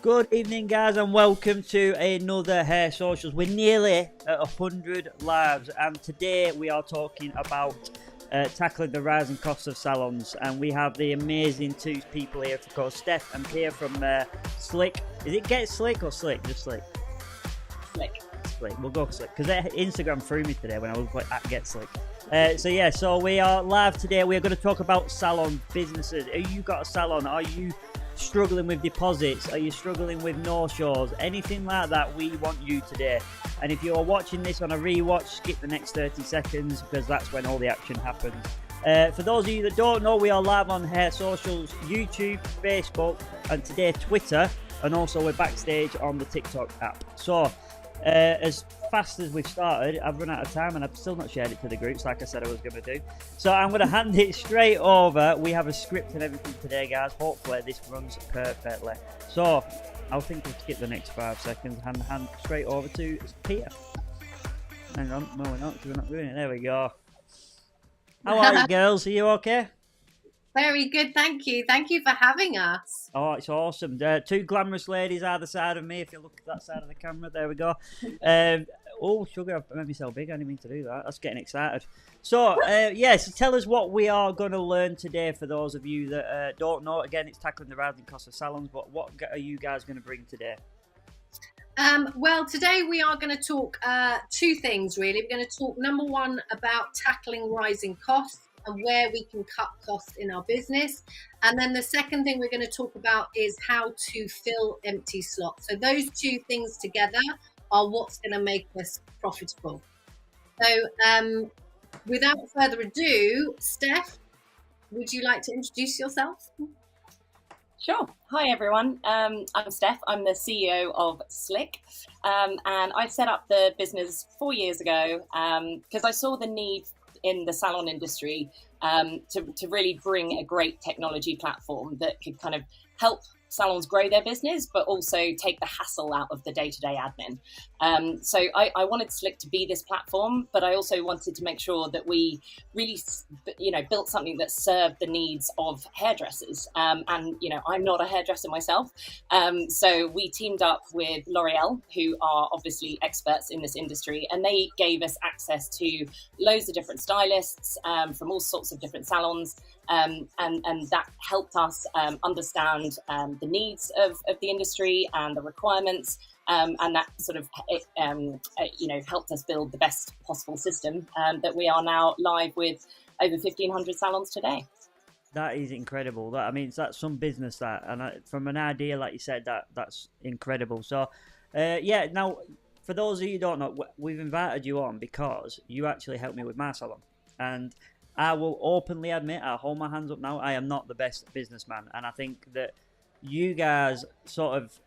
Good evening, guys, and welcome to another Hair Socials. We're nearly at 100 lives, and today we are talking about tackling the rising costs of salons. And we have the amazing two people here, of course, Steph and Pia from Slick. Is it Get Slick or Slick? Just Slick. Slick. Slick. We'll go Slick because Instagram threw me today when I was like at Get Slick. So we are live today. We are going to talk about salon businesses. Have you got a salon? Are you struggling with deposits? Are you struggling with no-shows? Anything like that, we want you today. And if you're watching this on a rewatch, skip the next 30 seconds because that's when all the action happens. For those of you that don't know, we are live on Hair Socials, YouTube, Facebook, and today Twitter, and also we're backstage on the TikTok app. So as fast as we've started, I've run out of time and I've still not shared it to the groups like I said I was going to do. So I'm going to hand it straight over. We have a script and everything today, guys. Hopefully this runs perfectly. So I'll think we'll skip the next 5 seconds and hand straight over to Pia. Hang on, no we're not, because we're not doing it. There we go. How are you, girls? Are you okay? Very good, thank you. Thank you for having us. Oh, it's awesome. Two glamorous ladies either side of me. If you look at that side of the camera, there we go. Oh, sugar, I've made myself big. I didn't mean to do that. That's getting excited. So, so tell us what we are going to learn today for those of you that don't know. Again, it's tackling the rising cost of salons, but what are you guys going to bring today? Well, today we are going to talk two things, really. We're going to talk, number one, about tackling rising costs and where we can cut costs in our business. And then the second thing we're going to talk about is how to fill empty slots. So those two things together are what's going to make us profitable. So without further ado, Steph, would you like to introduce yourself? Sure. Hi, everyone. I'm Steph. I'm the CEO of Slick. And I set up the business 4 years ago because I saw the need in the salon industry to really bring a great technology platform that could kind of help salons grow their business, but also take the hassle out of the day-to-day admin. So I wanted Slick to be this platform, but I also wanted to make sure that we really, built something that served the needs of hairdressers. And, I'm not a hairdresser myself. So we teamed up with L'Oreal, who are obviously experts in this industry, and they gave us access to loads of different stylists from all sorts of different salons. And that helped us understand the needs of the industry and the requirements, and that sort of helped us build the best possible system that we are now live with over 1,500 salons today. That is incredible. That's some business from an idea, like you said, that's incredible. So, now, for those of you who don't know, we've invited you on because you actually helped me with my salon. And I will openly admit, I'll hold my hands up now, I am not the best businessman. And I think that you guys sort of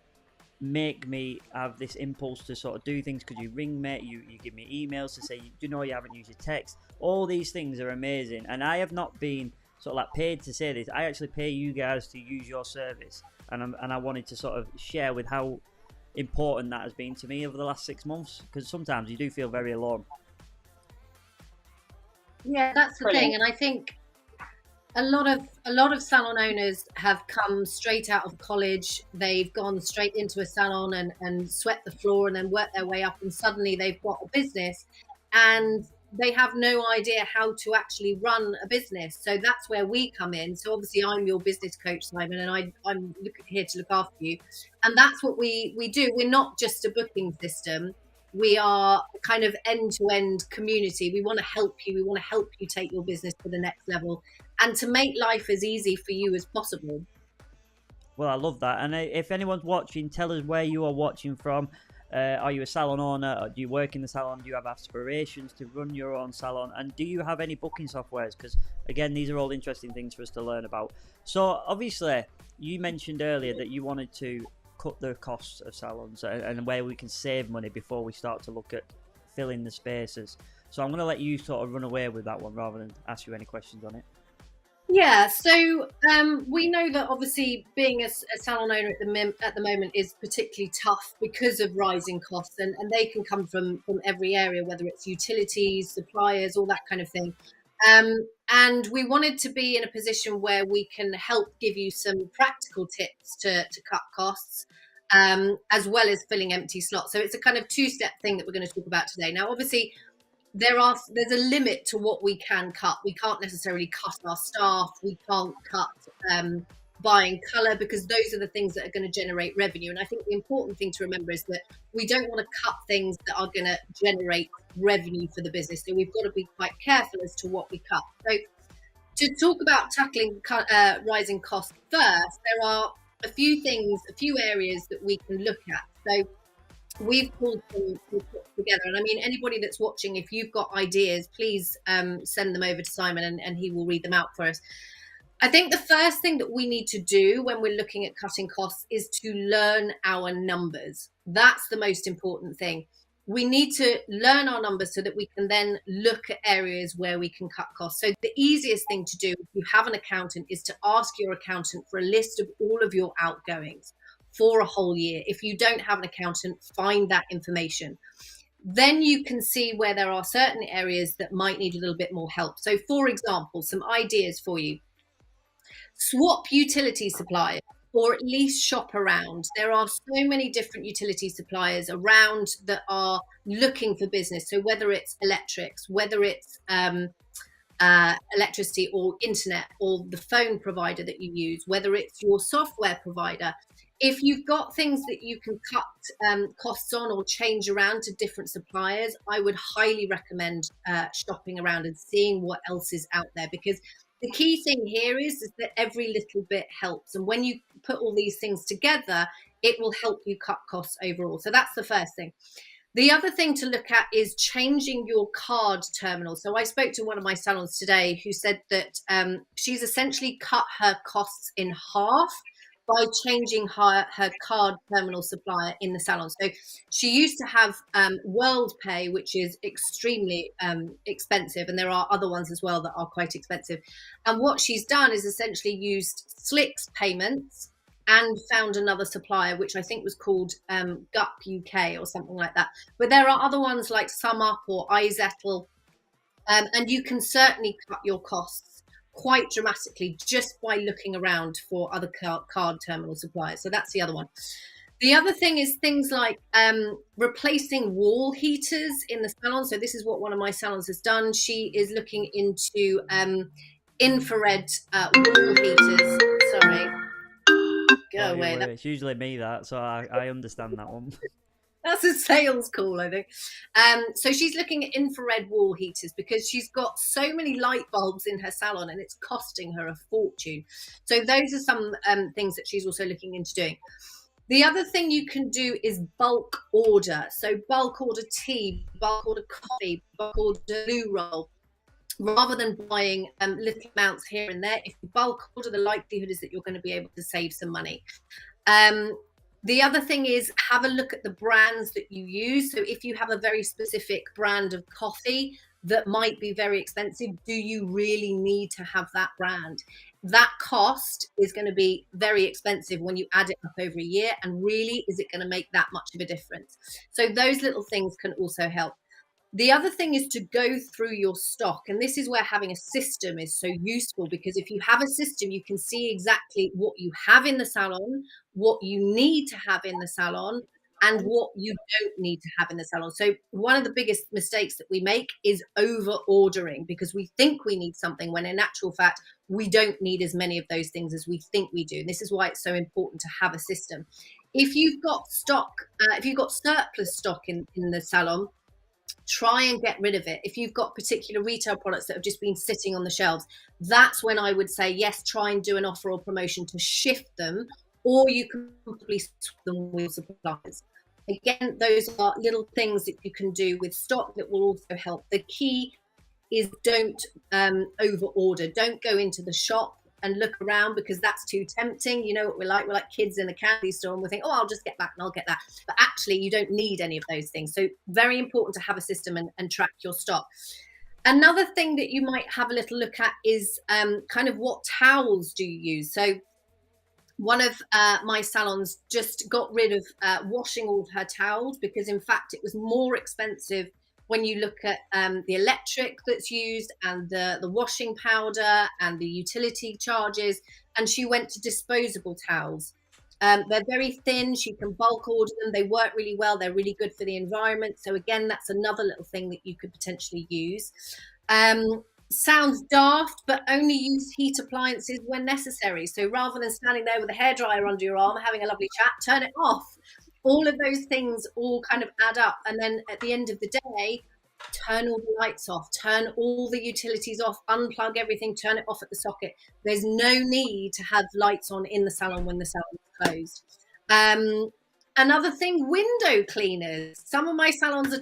make me have this impulse to sort of do things because you ring me, you give me emails to say, you haven't used your text. All these things are amazing. And I have not been sort of like paid to say this. I actually pay you guys to use your service. And I wanted to sort of share with how important that has been to me over the last 6 months, because sometimes you do feel very alone. Yeah, that's the thing, and I think a lot of salon owners have come straight out of college. They've gone straight into a salon and swept the floor and then worked their way up, and suddenly they've got a business and they have no idea how to actually run a business. So that's where we come in. So obviously I'm your business coach, Simon, and I'm here to look after you. And that's what we do. We're not just a booking system. We are kind of end-to-end community. We want to help you. We want to help you take your business to the next level and to make life as easy for you as possible. Well, I love that. And if anyone's watching, tell us where you are watching from. Are you a salon owner? Or do you work in the salon? Do you have aspirations to run your own salon? And do you have any booking softwares? Because, again, these are all interesting things for us to learn about. So, obviously, you mentioned earlier that you wanted to cut the costs of salons and where we can save money before we start to look at filling the spaces. So I'm going to let you sort of run away with that one rather than ask you any questions on it. Yeah, so we know that obviously being a salon owner at the moment is particularly tough because of rising costs, and they can come from every area, whether it's utilities, suppliers, all that kind of thing. And we wanted to be in a position where we can help give you some practical tips to cut costs, as well as filling empty slots. So it's a kind of two-step thing that we're going to talk about today. Now, obviously, there's a limit to what we can cut. We can't necessarily cut our staff. We can't cut buying colour, because those are the things that are going to generate revenue. And I think the important thing to remember is that we don't want to cut things that are going to generate revenue for the business. So we've got to be quite careful as to what we cut. So to talk about tackling rising costs first, there are a few areas that we can look at. So we've pulled them together, and I mean, anybody that's watching, if you've got ideas, please send them over to Simon, and he will read them out for us. I think the first thing that we need to do when we're looking at cutting costs is to learn our numbers. That's the most important thing. We need to learn our numbers so that we can then look at areas where we can cut costs. So the easiest thing to do if you have an accountant is to ask your accountant for a list of all of your outgoings for a whole year. If you don't have an accountant, find that information. Then you can see where there are certain areas that might need a little bit more help. So for example, some ideas for you. Swap utility suppliers, or at least shop around. There are so many different utility suppliers around that are looking for business. So whether it's electrics, whether it's electricity or internet, or the phone provider that you use, whether it's your software provider, if you've got things that you can cut costs on or change around to different suppliers, I would highly recommend shopping around and seeing what else is out there, because the key thing here is that every little bit helps. And when you put all these things together, it will help you cut costs overall. So that's the first thing. The other thing to look at is changing your card terminal. So I spoke to one of my salons today who said that she's essentially cut her costs in half by changing her card terminal supplier in the salon. So she used to have WorldPay, which is extremely expensive, and there are other ones as well that are quite expensive. And what she's done is essentially used Slick's payments and found another supplier, which I think was called GUP UK or something like that. But there are other ones like SumUp or iZettle, and you can certainly cut your costs quite dramatically just by looking around for other card terminal suppliers. So that's the other one. The other thing is things like replacing wall heaters in the salon. So this is what one of my salons has done. She is looking into infrared wall heaters. Sorry. Go away. It's usually me so I understand that one. That's a sales call, I think. So she's looking at infrared wall heaters because she's got so many light bulbs in her salon and it's costing her a fortune. So those are some things that she's also looking into doing. The other thing you can do is bulk order. So bulk order tea, bulk order coffee, bulk order loo roll. Rather than buying little amounts here and there, if you bulk order, the likelihood is that you're going to be able to save some money. The other thing is have a look at the brands that you use. So if you have a very specific brand of coffee that might be very expensive, do you really need to have that brand? That cost is going to be very expensive when you add it up over a year. And really, is it going to make that much of a difference? So those little things can also help. The other thing is to go through your stock. And this is where having a system is so useful, because if you have a system, you can see exactly what you have in the salon, what you need to have in the salon, and what you don't need to have in the salon. So one of the biggest mistakes that we make is over ordering, because we think we need something when in actual fact, we don't need as many of those things as we think we do. And this is why it's so important to have a system. If you've got stock, if you've got surplus stock in the salon, try and get rid of it. If you've got particular retail products that have just been sitting on the shelves, that's when I would say, yes, try and do an offer or promotion to shift them, or you can probably swap them with suppliers. Again, those are little things that you can do with stock that will also help. The key is don't over order. Don't go into the shop and look around, because that's too tempting. You know what we're like kids in a candy store and we think, oh, I'll just get that and I'll get that. But actually you don't need any of those things. So very important to have a system and track your stock. Another thing that you might have a little look at is kind of what towels do you use? So one of my salons just got rid of washing all of her towels, because in fact it was more expensive when you look at the electric that's used and the washing powder and the utility charges. And she went to disposable towels. They're very thin. She can bulk order them. They work really well. They're really good for the environment. So again, that's another little thing that you could potentially use. Sounds daft, but only use heat appliances when necessary. So rather than standing there with a hairdryer under your arm, having a lovely chat, turn it off. All of those things all kind of add up. And then at the end of the day, turn all the lights off, turn all the utilities off, unplug everything, turn it off at the socket. There's no need to have lights on in the salon when the salon is closed. Another thing, window cleaners. Some of my salons are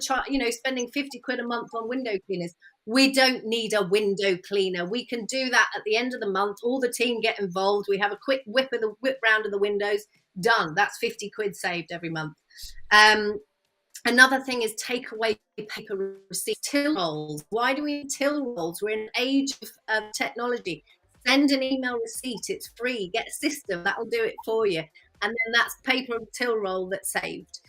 spending 50 quid a month on window cleaners. We don't need a window cleaner. We can do that at the end of the month. All the team get involved. We have a quick whip round of the windows. Done. That's 50 quid saved every month. Another thing is take away paper receipts, till rolls. Why do we need till rolls? We're in an age of technology. Send an email receipt. It's free. Get a system. That'll do it for you. And then that's paper till roll that's saved.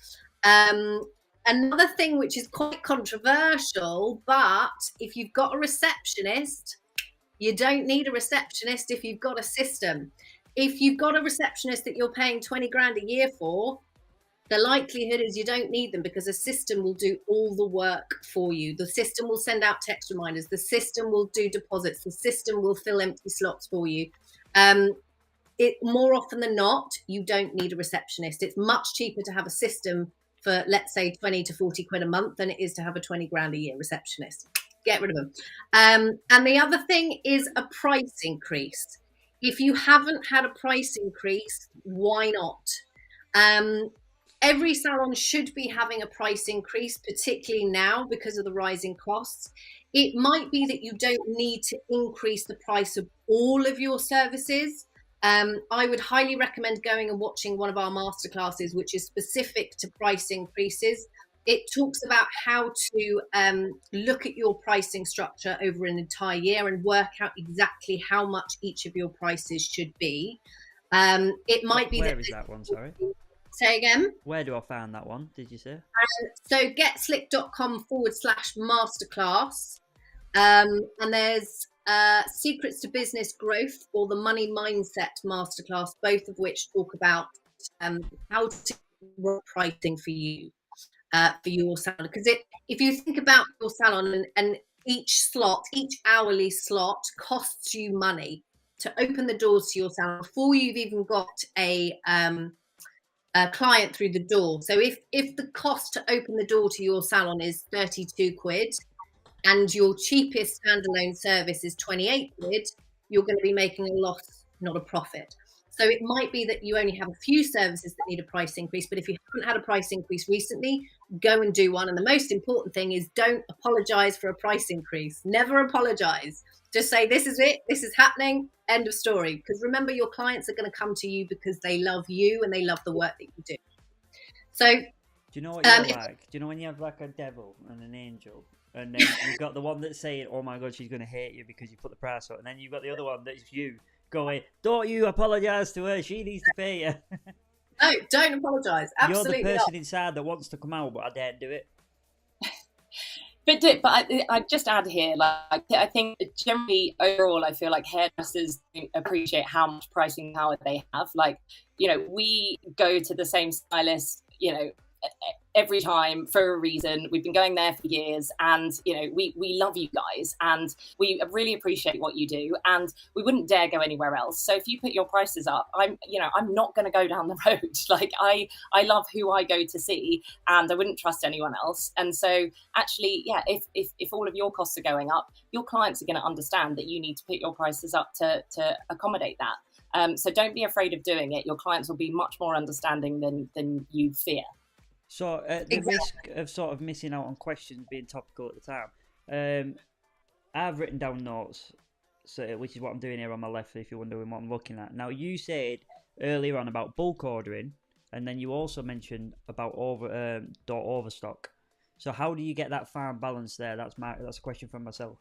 Another thing which is quite controversial, but if you've got a receptionist, you don't need a receptionist if you've got a system. If you've got a receptionist that you're paying 20 grand a year for, the likelihood is you don't need them, because a system will do all the work for you. The system will send out text reminders. The system will do deposits. The system will fill empty slots for you. More often than not, you don't need a receptionist. It's much cheaper to have a system for, let's say, 20 to 40 quid a month than it is to have a 20 grand a year receptionist. Get rid of them. And the other thing is a price increase. If you haven't had a price increase, why not? Every salon should be having a price increase, particularly now because of the rising costs. It might be that you don't need to increase the price of all of your services. I would highly recommend going and watching one of our masterclasses, which is specific to price increases. It talks about how to look at your pricing structure over an entire year and work out exactly how much each of your prices should be. It might be Where is that one? Sorry. Say again. Where do I find that one? Did you say? So getslick.com/masterclass. And there's Secrets to Business Growth or the Money Mindset Masterclass, both of which talk about how to work pricing for you, for your salon. Because if you think about your salon and each hourly slot costs you money to open the doors to your salon before you've even got a client through the door. So if the cost to open the door to your salon is 32 quid and your cheapest standalone service is 28 quid, you're going to be making a loss, not a profit. So it might be that you only have a few services that need a price increase, but if you haven't had a price increase recently, go and do one. And the most important thing is don't apologize for a price increase. Never apologize. Just say, this is it, this is happening, end of story. Because remember, your clients are going to come to you because they love you and they love the work that you do. So do you know what you're like? Do you know when you have like a devil and an angel? And then you've got the one that's saying, oh my God, she's going to hate you because you put the price up. And then you've got the other one that's you going, don't you apologise to her, she needs to pay you. No, don't apologise. Absolutely. You're the person not. inside that wants to come out, but I daren't do it. But I just add here, like, I think generally overall, I feel like hairdressers don't appreciate how much pricing power they have. Like, we go to the same stylist, every time for a reason. We've been going there for years, and we love you guys and we really appreciate what you do, and we wouldn't dare go anywhere else. So if you put your prices up, I'm not going to go down the road. Like, I love who I go to see, and I wouldn't trust anyone else. And so actually, yeah, if all of your costs are going up, your clients are going to understand that you need to put your prices up to accommodate that. So don't be afraid of doing it. Your clients will be much more understanding than you fear. So the risk of sort of missing out on questions being topical at the time, I've written down notes, which is what I'm doing here on my left, if you're wondering what I'm looking at. Now, you said earlier on about bulk ordering, and then you also mentioned about overstock. So how do you get that fine balance there? That's a question from myself.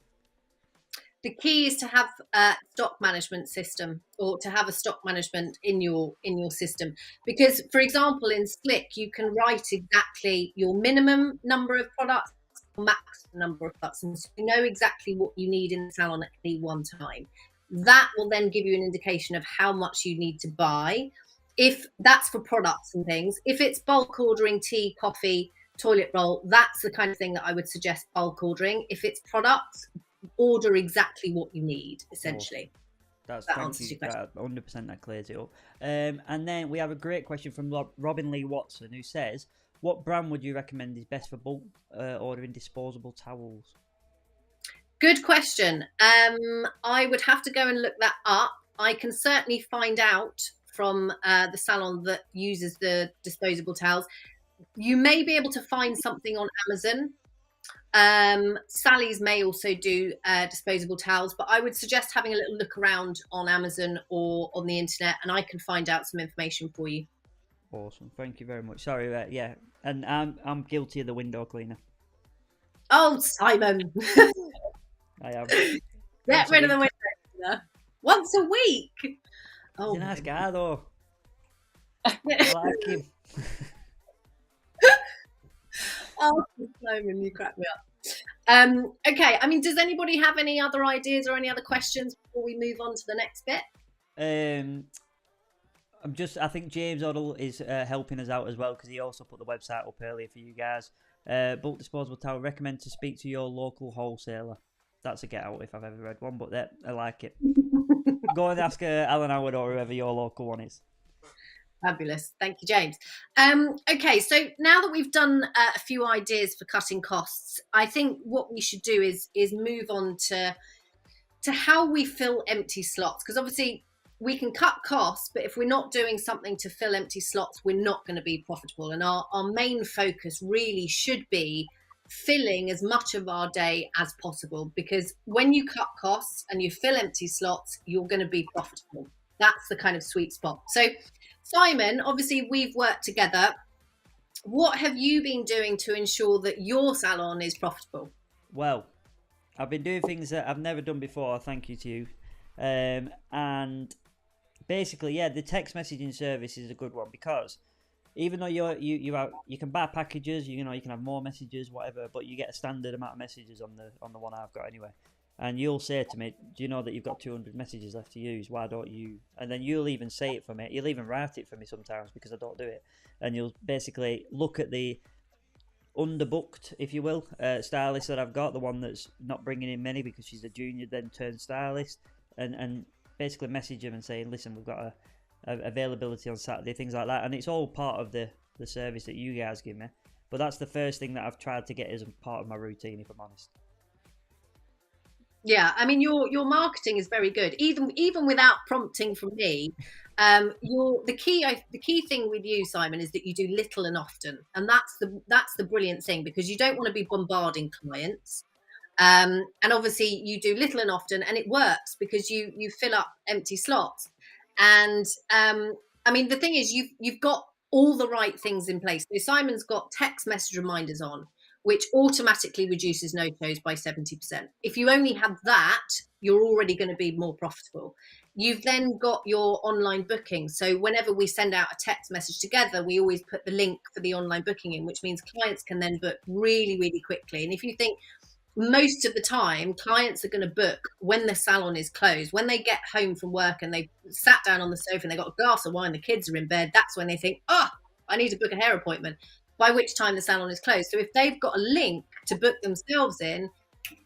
The key is to have a stock management system, or to have a stock management in your system. Because, for example, in Slick, you can write exactly your minimum number of products maximum number of buttons. You know exactly what you need in the salon at any one time. That will then give you an indication of how much you need to buy. If that's for products and things, if it's bulk ordering tea, coffee, toilet roll, that's the kind of thing that I would suggest bulk ordering. If it's products, order exactly what you need, essentially. That answers your question. 100% that clears it up. And then we have a great question from Robin Lee Watson, who says, what brand would you recommend is best for bulk ordering disposable towels? Good question. I would have to go and look that up. I can certainly find out from the salon that uses the disposable towels. You may be able to find something on Amazon. Sally's may also do disposable towels, but I would suggest having a little look around on Amazon or on the internet, and I can find out some information for you. Awesome, thank you very much. Sorry, yeah, and I'm guilty of the window cleaner. Oh, Simon! I am. Get rid of the window cleaner once a week. Oh, he's a nice guy though. I like him. Oh, Simon, you crack me up. Okay, I mean, does anybody have any other ideas or any other questions before we move on to the next bit? I think James Oddle is helping us out as well, because he also put the website up earlier for you guys. Bulk disposable towel, recommend to speak to your local wholesaler. That's a get out if I've ever read one, but I like it. Go and ask Alan Howard or whoever your local one is. Fabulous. Thank you, James. Okay, so now that we've done a few ideas for cutting costs, I think what we should do is move on to how we fill empty slots, because obviously we can cut costs, but if we're not doing something to fill empty slots, we're not going to be profitable. And our main focus really should be filling as much of our day as possible, because when you cut costs and you fill empty slots, you're going to be profitable. That's the kind of sweet spot. So Simon, obviously we've worked together. What have you been doing to ensure that your salon is profitable? Well, I've been doing things that I've never done before, thank you to you. And basically, yeah, the text messaging service is a good one, because even though you can buy packages, you can have more messages, whatever, but you get a standard amount of messages on the one I've got anyway. And you'll say to me, do you know that you've got 200 messages left to use? Why don't you? And then you'll even say it for me. You'll even write it for me sometimes, because I don't do it. And you'll basically look at the underbooked, if you will, stylist that I've got, the one that's not bringing in many because she's a junior then turned stylist, and basically message them and say, listen, we've got a availability on Saturday, things like that. And it's all part of the service that you guys give me. But that's the first thing that I've tried to get as a part of my routine, if I'm honest. Yeah, I mean, your marketing is very good, even without prompting from me. The key thing with you, Simon, is that you do little and often, and that's the brilliant thing, because you don't want to be bombarding clients, and obviously you do little and often, and it works because you fill up empty slots. And I mean, the thing is, you've got all the right things in place. So Simon's got text message reminders on, which automatically reduces no-shows by 70%. If you only have that, you're already going to be more profitable. You've then got your online booking. So whenever we send out a text message together, we always put the link for the online booking in, which means clients can then book really, really quickly. And if you think, most of the time, clients are going to book when the salon is closed. When they get home from work and they've sat down on the sofa and they've got a glass of wine, the kids are in bed, that's when they think, I need to book a hair appointment, by which time the salon is closed. So if they've got a link to book themselves in,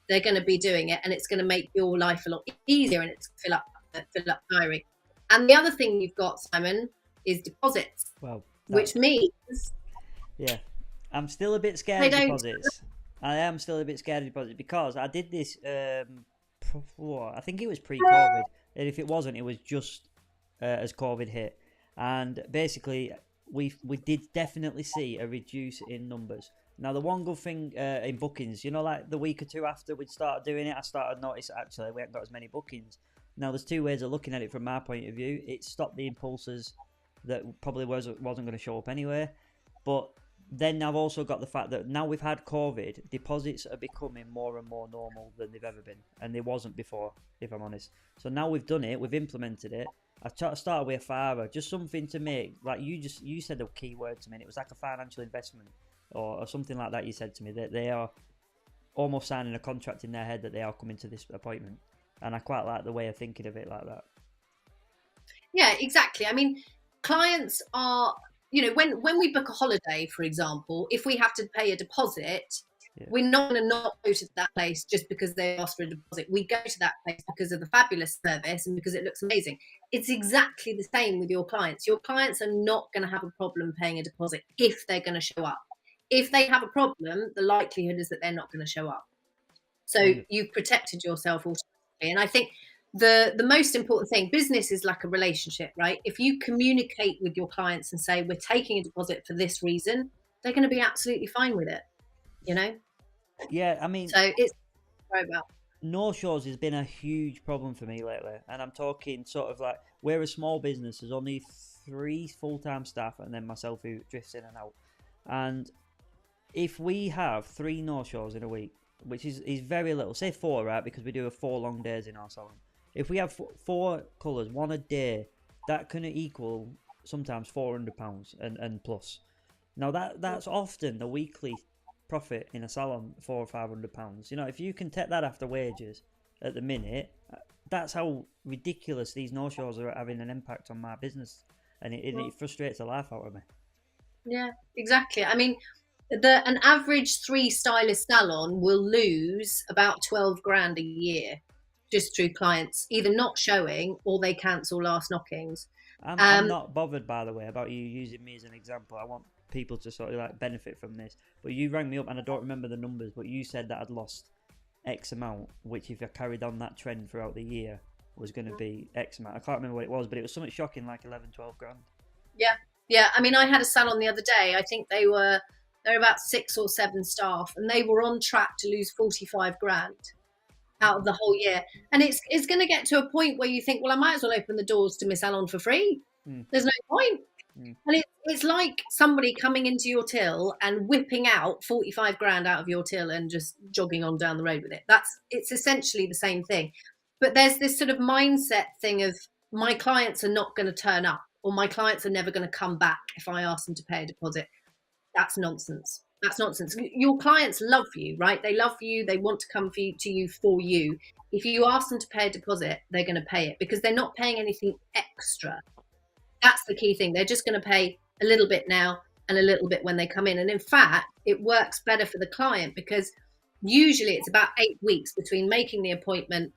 they're going to be doing it, and it's going to make your life a lot easier, and it's fill up diary. And the other thing you've got, Simon, is deposits. Well, which means, yeah, I'm still a bit scared of deposits. I am still a bit scared of deposits, because I did this. I think it was pre-COVID, and if it wasn't, it was just as COVID hit, and basically we did definitely see a reduce in numbers. Now, the one good thing in bookings, like the week or two after we'd started doing it, I started to notice actually we haven't got as many bookings. Now, there's two ways of looking at it from my point of view. It stopped the impulses that probably wasn't going to show up anyway. But then I've also got the fact that now we've had COVID, deposits are becoming more and more normal than they've ever been. And they wasn't before, if I'm honest. So now we've done it, we've implemented it. I started with a fiver, just something to make, like you said a key word to me, and it was like a financial investment or something like that. You said to me that they are almost signing a contract in their head that they are coming to this appointment. And I quite like the way of thinking of it like that. Yeah, exactly. I mean, clients are, when we book a holiday, for example, if we have to pay a deposit, we're not going to not go to that place just because they asked for a deposit. We go to that place because of the fabulous service and because it looks amazing. It's exactly the same with your clients. Your clients are not going to have a problem paying a deposit if they're going to show up. If they have a problem, the likelihood is that they're not going to show up. So you've protected yourself automatically. And I think the most important thing, business is like a relationship, right? If you communicate with your clients and say, we're taking a deposit for this reason, they're going to be absolutely fine with it, Yeah, I mean, so it's about no-shows has been a huge problem for me lately, and I'm talking sort of like, we're a small business, there's only 3 full-time staff and then myself who drifts in and out, and if we have 3 no-shows in a week, which is very little, say 4, right, because we do 4 long days in our salon. If we have 4 colours, 1 a day, that can equal sometimes £400 and plus. Now that's often the weekly profit in a salon, £400 or £500. If you can take that after wages at the minute, that's how ridiculous these no-shows are having an impact on my business, and it frustrates the life out of me. Yeah, exactly. I mean, an average 3-stylist salon will lose about 12 grand a year just through clients either not showing or they cancel last knockings. I'm not bothered, by the way, about you using me as an example. I want people to sort of like benefit from this. But you rang me up, and I don't remember the numbers, but you said that I'd lost X amount, which if I carried on that trend throughout the year was going to be X amount. I can't remember what it was, but it was something shocking, like 11, 12 grand. Yeah. I mean, I had a salon the other day. I think they were about 6 or 7 staff, and they were on track to lose 45 grand out of the whole year. And it's going to get to a point where you think, well, I might as well open the doors to my salon for free. There's no point. And it's like somebody coming into your till and whipping out 45 grand out of your till and just jogging on down the road with it. It's essentially the same thing. But there's this sort of mindset thing of, my clients are not going to turn up, or my clients are never going to come back if I ask them to pay a deposit. That's nonsense. Your clients love you, right? They love you. They want to come to you for you. If you ask them to pay a deposit, they're going to pay it because they're not paying anything extra. That's the key thing. They're just going to pay a little bit now and a little bit when they come in. And in fact, it works better for the client because usually it's about 8 weeks between making the appointment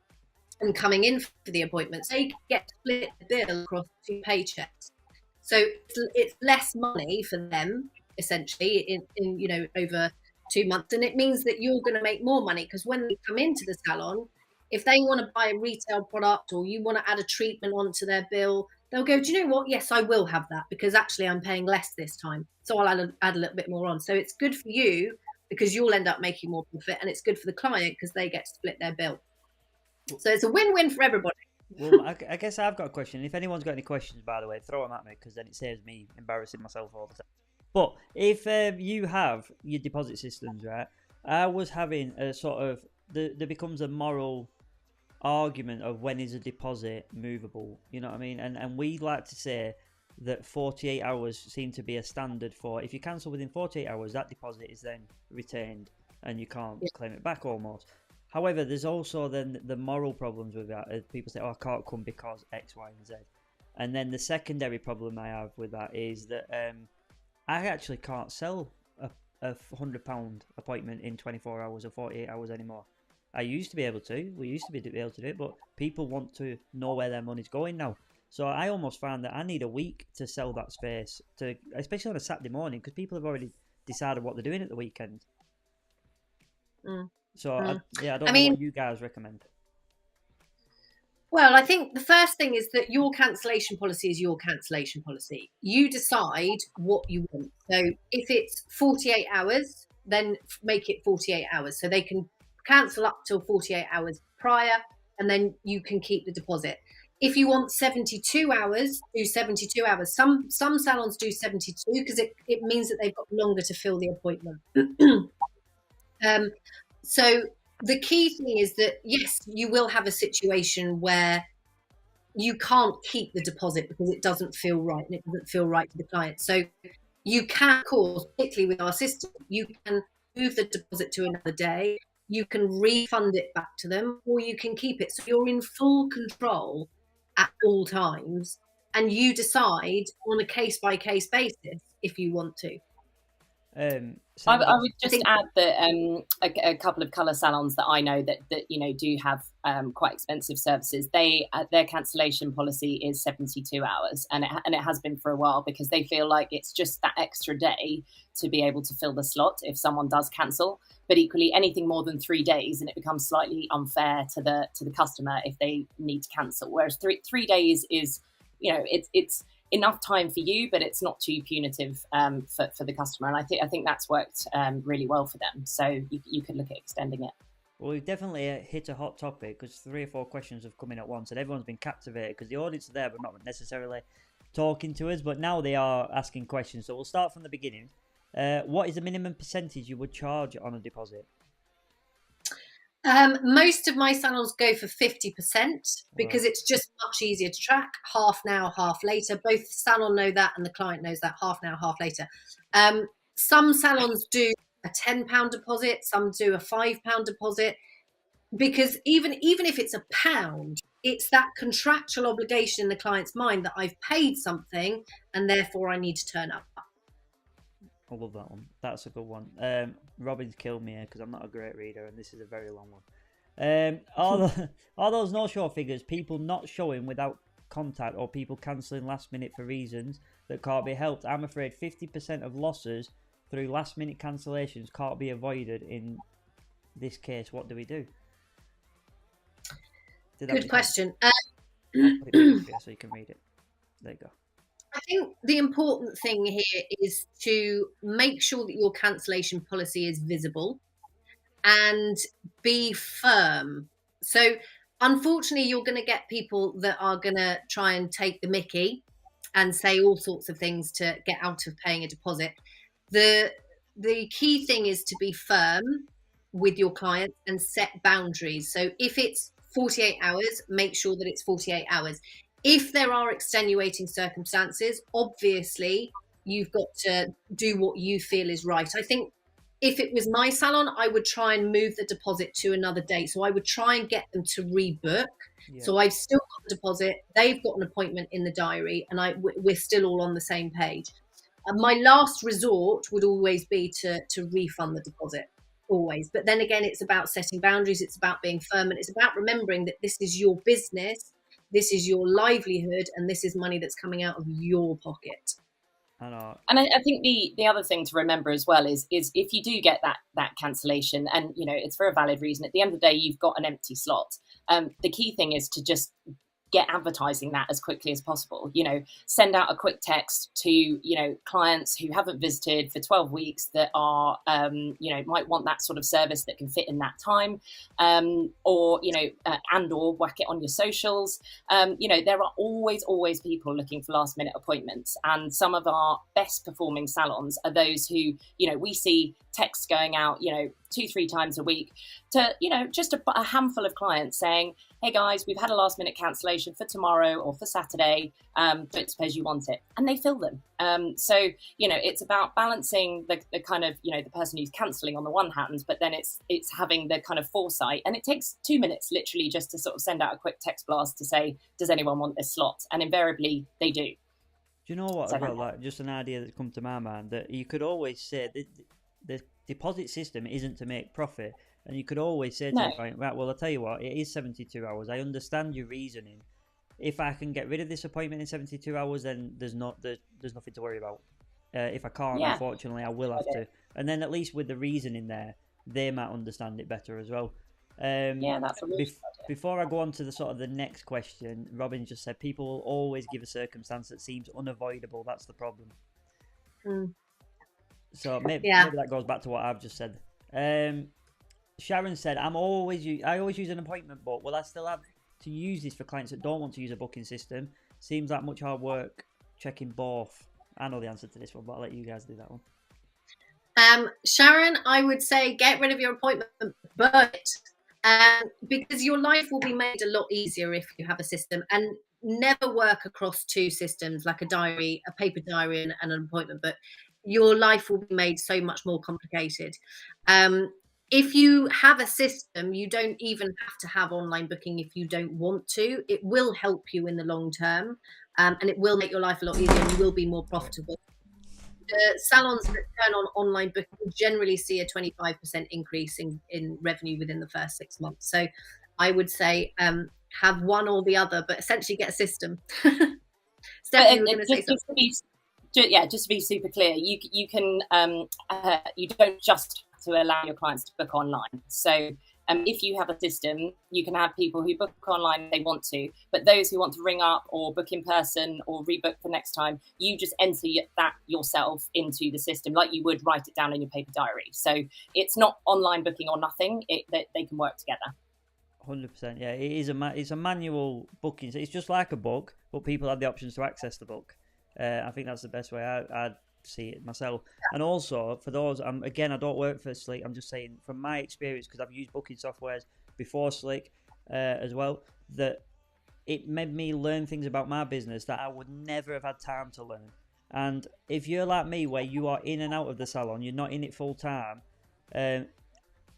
and coming in for the appointment. So you get to split the bill across 2 paychecks. So it's less money for them, essentially, in over 2 months. And it means that you're going to make more money because when they come into the salon, if they want to buy a retail product or you want to add a treatment onto their bill, they'll go, do you know what? Yes, I will have that because actually I'm paying less this time. So I'll add a little bit more on. So it's good for you because you'll end up making more profit, and it's good for the client because they get to split their bill. So it's a win-win for everybody. Well, I guess I've got a question. If anyone's got any questions, by the way, throw them at me because then it saves me embarrassing myself all the time. But if you have your deposit systems, right, I was having a sort of, there becomes a moral argument of when is a deposit movable, you know what I mean? And we like to say that 48 hours seem to be a standard for, if you cancel within 48 hours, that deposit is then retained and you can't claim it back almost. However, there's also then the moral problems with that. People say, oh, I can't come because X, Y, and Z. And then the secondary problem I have with that is that I actually can't sell a £100 appointment in 24 hours or 48 hours anymore. I used to be able to. We used to be able to do it, but people want to know where their money's going now. So I almost found that I need a week to sell that space, especially on a Saturday morning, because people have already decided what they're doing at the weekend. So I don't know what you guys recommend. Well, I think the first thing is that your cancellation policy is your cancellation policy. You decide what you want. So if it's 48 hours, then make it 48 hours. So they can cancel up till 48 hours prior, and then you can keep the deposit. If you want 72 hours, do 72 hours. Some salons do 72 because it means that they've got longer to fill the appointment. So the key thing is that, yes, you will have a situation where you can't keep the deposit because it doesn't feel right and it doesn't feel right to the client. So you can, of course, particularly with our system, you can move the deposit to another day. you can refund it back to them, or you can keep it. So you're in full control at all times, and you decide on a case-by-case basis if you want to. I would just add that a couple of colour salons that I know that do have quite expensive services. Their cancellation policy is 72 hours, and it has been for a while, because they feel like it's just that extra day to be able to fill the slot if someone does cancel. But equally, anything more than 3 days, and it becomes slightly unfair to the customer if they need to cancel. Whereas 3 days is, it's enough time for you, but it's not too punitive for the customer. And I think that's worked really well for them. So you could look at extending it. Well, we've definitely hit a hot topic, because 3 or 4 questions have come in at once, and everyone's been captivated because the audience are there but not necessarily talking to us, but now they are asking questions. So we'll start from the beginning. What is the minimum percentage you would charge on a deposit? Most of my salons go for 50%, because it's just much easier to track. Half now, half later. Both the salon know that and the client knows that. Half now, half later. Some salons do a £10 deposit. Some do a £5 deposit, because even if it's £1, it's that contractual obligation in the client's mind that I've paid something and therefore I need to turn up. I love that one. That's a good one. Robin's killed me here because I'm not a great reader, and this is a very long one. Are those no-show figures people not showing without contact, or people cancelling last minute for reasons that can't be helped? I'm afraid 50% of losses through last-minute cancellations can't be avoided in this case. What do we do? Good question. I'll put it in here so you can read it. There you go. I think the important thing here is to make sure that your cancellation policy is visible and be firm. So unfortunately, you're going to get people that are going to try and take the mickey and say all sorts of things to get out of paying a deposit. The key thing is to be firm with your clients and set boundaries. So if it's 48 hours, make sure that it's 48 hours. If there are extenuating circumstances, obviously you've got to do what you feel is right. I think if it was my salon, I would try and move the deposit to another date. So I would try and get them to rebook. Yeah. So I've still got the deposit. They've got an appointment in the diary, and we're still all on the same page. My last resort would always be to refund the deposit, always. But then again, it's about setting boundaries. It's about being firm, and it's about remembering that this is your business. This is your livelihood, and this is money that's coming out of your pocket. And I think the other thing to remember as well is if you do get that cancellation, and it's for a valid reason, at the end of the day you've got an empty slot. The key thing is to just get advertising that as quickly as possible. Send out a quick text to clients who haven't visited for 12 weeks that are might want that sort of service that can fit in that time, or whack it on your socials. There are always people looking for last minute appointments, and some of our best performing salons are those who we see texts going out 2-3 times a week to just a handful of clients saying, hey guys, we've had a last minute cancellation for tomorrow or for Saturday, don't suppose you want it, and they fill them. So it's about balancing the kind of the person who's cancelling on the one hand, but then it's having the kind of foresight, and it takes 2 minutes literally just to sort of send out a quick text blast to say, does anyone want this slot? And invariably they do. Do you know what about that? Just an idea that's come to my mind, that you could always say that the deposit system isn't to make profit, and you could always say to the client, right, well, I'll tell you what, it is 72 hours. I understand your reasoning. If I can get rid of this appointment in 72 hours, then there's nothing to worry about. If I can't, unfortunately, I will have to. And then at least with the reasoning there, they might understand it better as well. That's a really before I go on to the sort of the next question, Robin just said people will always give a circumstance that seems unavoidable. That's the problem. So maybe that goes back to what I've just said. Sharon said, I always use an appointment book. Will I still have to use this for clients that don't want to use a booking system? Seems like much hard work checking both. I know the answer to this one, but I'll let you guys do that one. Sharon, I would say get rid of your appointment book, because your life will be made a lot easier if you have a system, and never work across 2 systems like a diary, a paper diary and an appointment book. Your life will be made so much more complicated. if you have a system, you don't even have to have online booking if you don't want to. It will help you in the long term, and it will make your life a lot easier, and you will be more profitable. The salons that turn on online booking generally see a 25% increase in revenue within the first 6 months. So I would say have one or the other, but essentially get a system. Steph, you were going to say something. Just to be super clear, you can you don't just have to allow your clients to book online. So if you have a system, you can have people who book online if they want to, but those who want to ring up or book in person or rebook for next time, you just enter that yourself into the system like you would write it down in your paper diary. So it's not online booking or nothing. They can work together. 100%. Yeah, it is it's a manual booking. So it's just like a book, but people have the options to access the book. I think that's the best way I'd see it myself. And also for those, again, I don't work for Slick. I'm just saying from my experience, because I've used booking softwares before Slick as well, that it made me learn things about my business that I would never have had time to learn. And if you're like me, where you are in and out of the salon, you're not in it full time,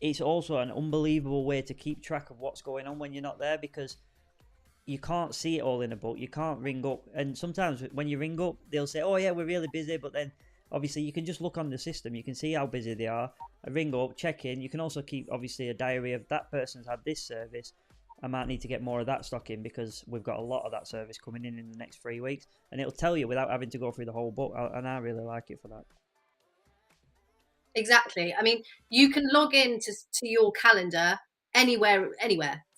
it's also an unbelievable way to keep track of what's going on when you're not there, because you can't see it all in a book. You can't ring up, and sometimes when you ring up, they'll say, "Oh yeah, we're really busy," but then obviously you can just look on the system. You can see how busy they are. Ring up, check in. You can also keep obviously a diary of that person's had this service. I might need to get more of that stock in because we've got a lot of that service coming in the next 3 weeks, and it'll tell you without having to go through the whole book. And I really like it for that. Exactly. I mean, you can log in to your calendar anywhere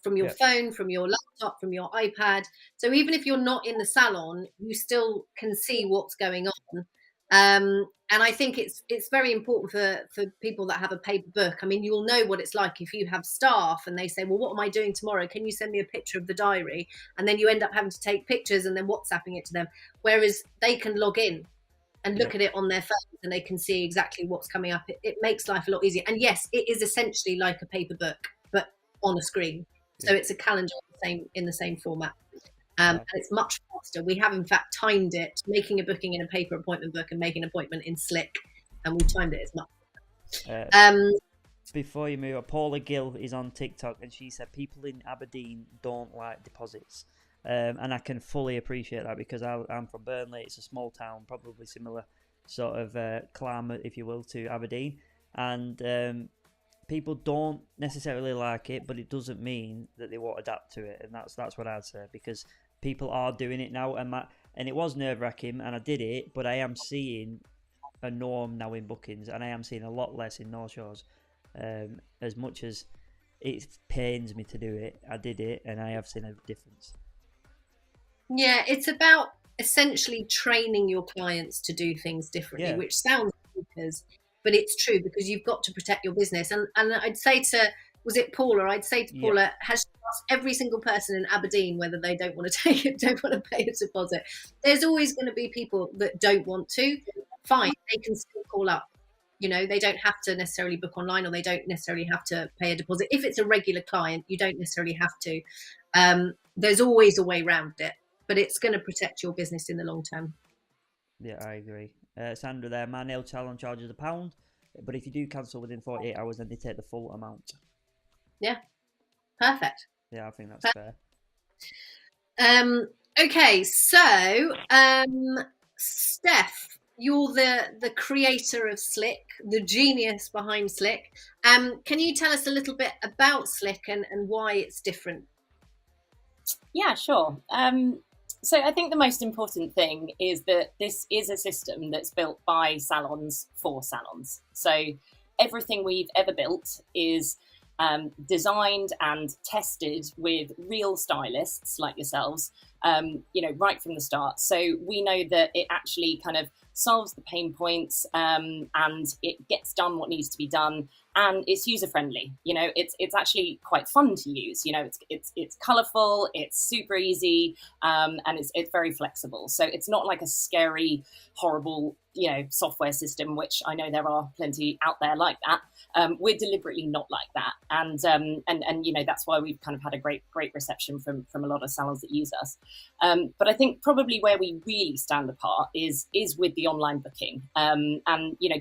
from your phone, from your laptop, from your iPad. So even if you're not in the salon, you still can see what's going on. And I think it's very important for people that have a paper book. I mean, you'll know what it's like if you have staff and they say, well, what am I doing tomorrow? Can you send me a picture of the diary? And then you end up having to take pictures and then WhatsApping it to them. Whereas they can log in and look at it on their phones and they can see exactly what's coming up. It makes life a lot easier. And yes, it is essentially like a paper book, but on a screen. So it's a calendar in the same format. And it's much faster. We have, in fact, timed it, making a booking in a paper appointment book and making an appointment in Slick. And we timed it as much. Before you move on, Paula Gill is on TikTok and she said people in Aberdeen don't like deposits. And I can fully appreciate that because I'm from Burnley. It's a small town, probably similar sort of climate, if you will, to Aberdeen. And people don't necessarily like it, but it doesn't mean that they won't adapt to it. And that's what I'd say, because people are doing it now. And it was nerve-wracking, and I did it, but I am seeing a norm now in bookings, and I am seeing a lot less in no-shows. As much as it pains me to do it, I did it, and I have seen a difference. Yeah, it's about essentially training your clients to do things differently, which sounds bonkers, but it's true because you've got to protect your business. And I'd say to, was it Paula? I'd say to Paula, has she asked every single person in Aberdeen whether they don't want to pay a deposit? There's always going to be people that don't want to. Fine, they can still call up. You know, they don't have to necessarily book online, or they don't necessarily have to pay a deposit. If it's a regular client, you don't necessarily have to. There's always a way around it, but it's going to protect your business in the long term. Yeah, I agree. Sandra there, my nail salon charges £1, but if you do cancel within 48 hours, then they take the full amount. Yeah, perfect. Yeah, I think that's fair. Okay, so Steph, you're the creator of Slick, the genius behind Slick. Can you tell us a little bit about Slick and why it's different? Yeah, sure. So I think the most important thing is that this is a system that's built by salons for salons. So everything we've ever built is designed and tested with real stylists like yourselves, right from the start. So we know that it actually kind of solves the pain points, and it gets done what needs to be done, and it's user friendly. It's actually quite fun to use. It's colorful, it's super easy, and it's very flexible. So it's not like a scary, horrible software system, which I know there are plenty out there like that. We're deliberately not like that, and that's why we've kind of had a great reception from a lot of salons that use us. But I think probably where we really stand apart is with the online booking, and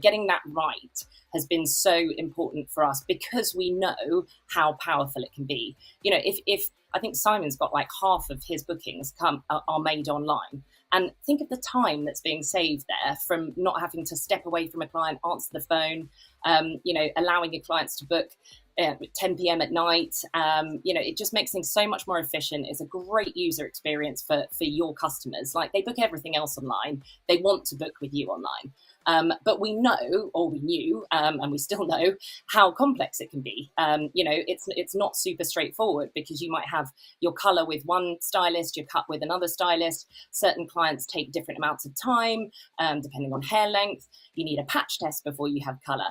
getting that right has been so important for us because we know how powerful it can be. If I think Simon's got like half of his bookings are made online. And think of the time that's being saved there from not having to step away from a client, answer the phone, allowing your clients to book 10 p.m. at night. It just makes things so much more efficient. It's a great user experience for your customers. Like, they book everything else online. They want to book with you online. But we know, or we knew, and we still know how complex it can be. It's not super straightforward because you might have your colour with one stylist, your cut with another stylist. Certain clients take different amounts of time, depending on hair length. You need a patch test before you have colour.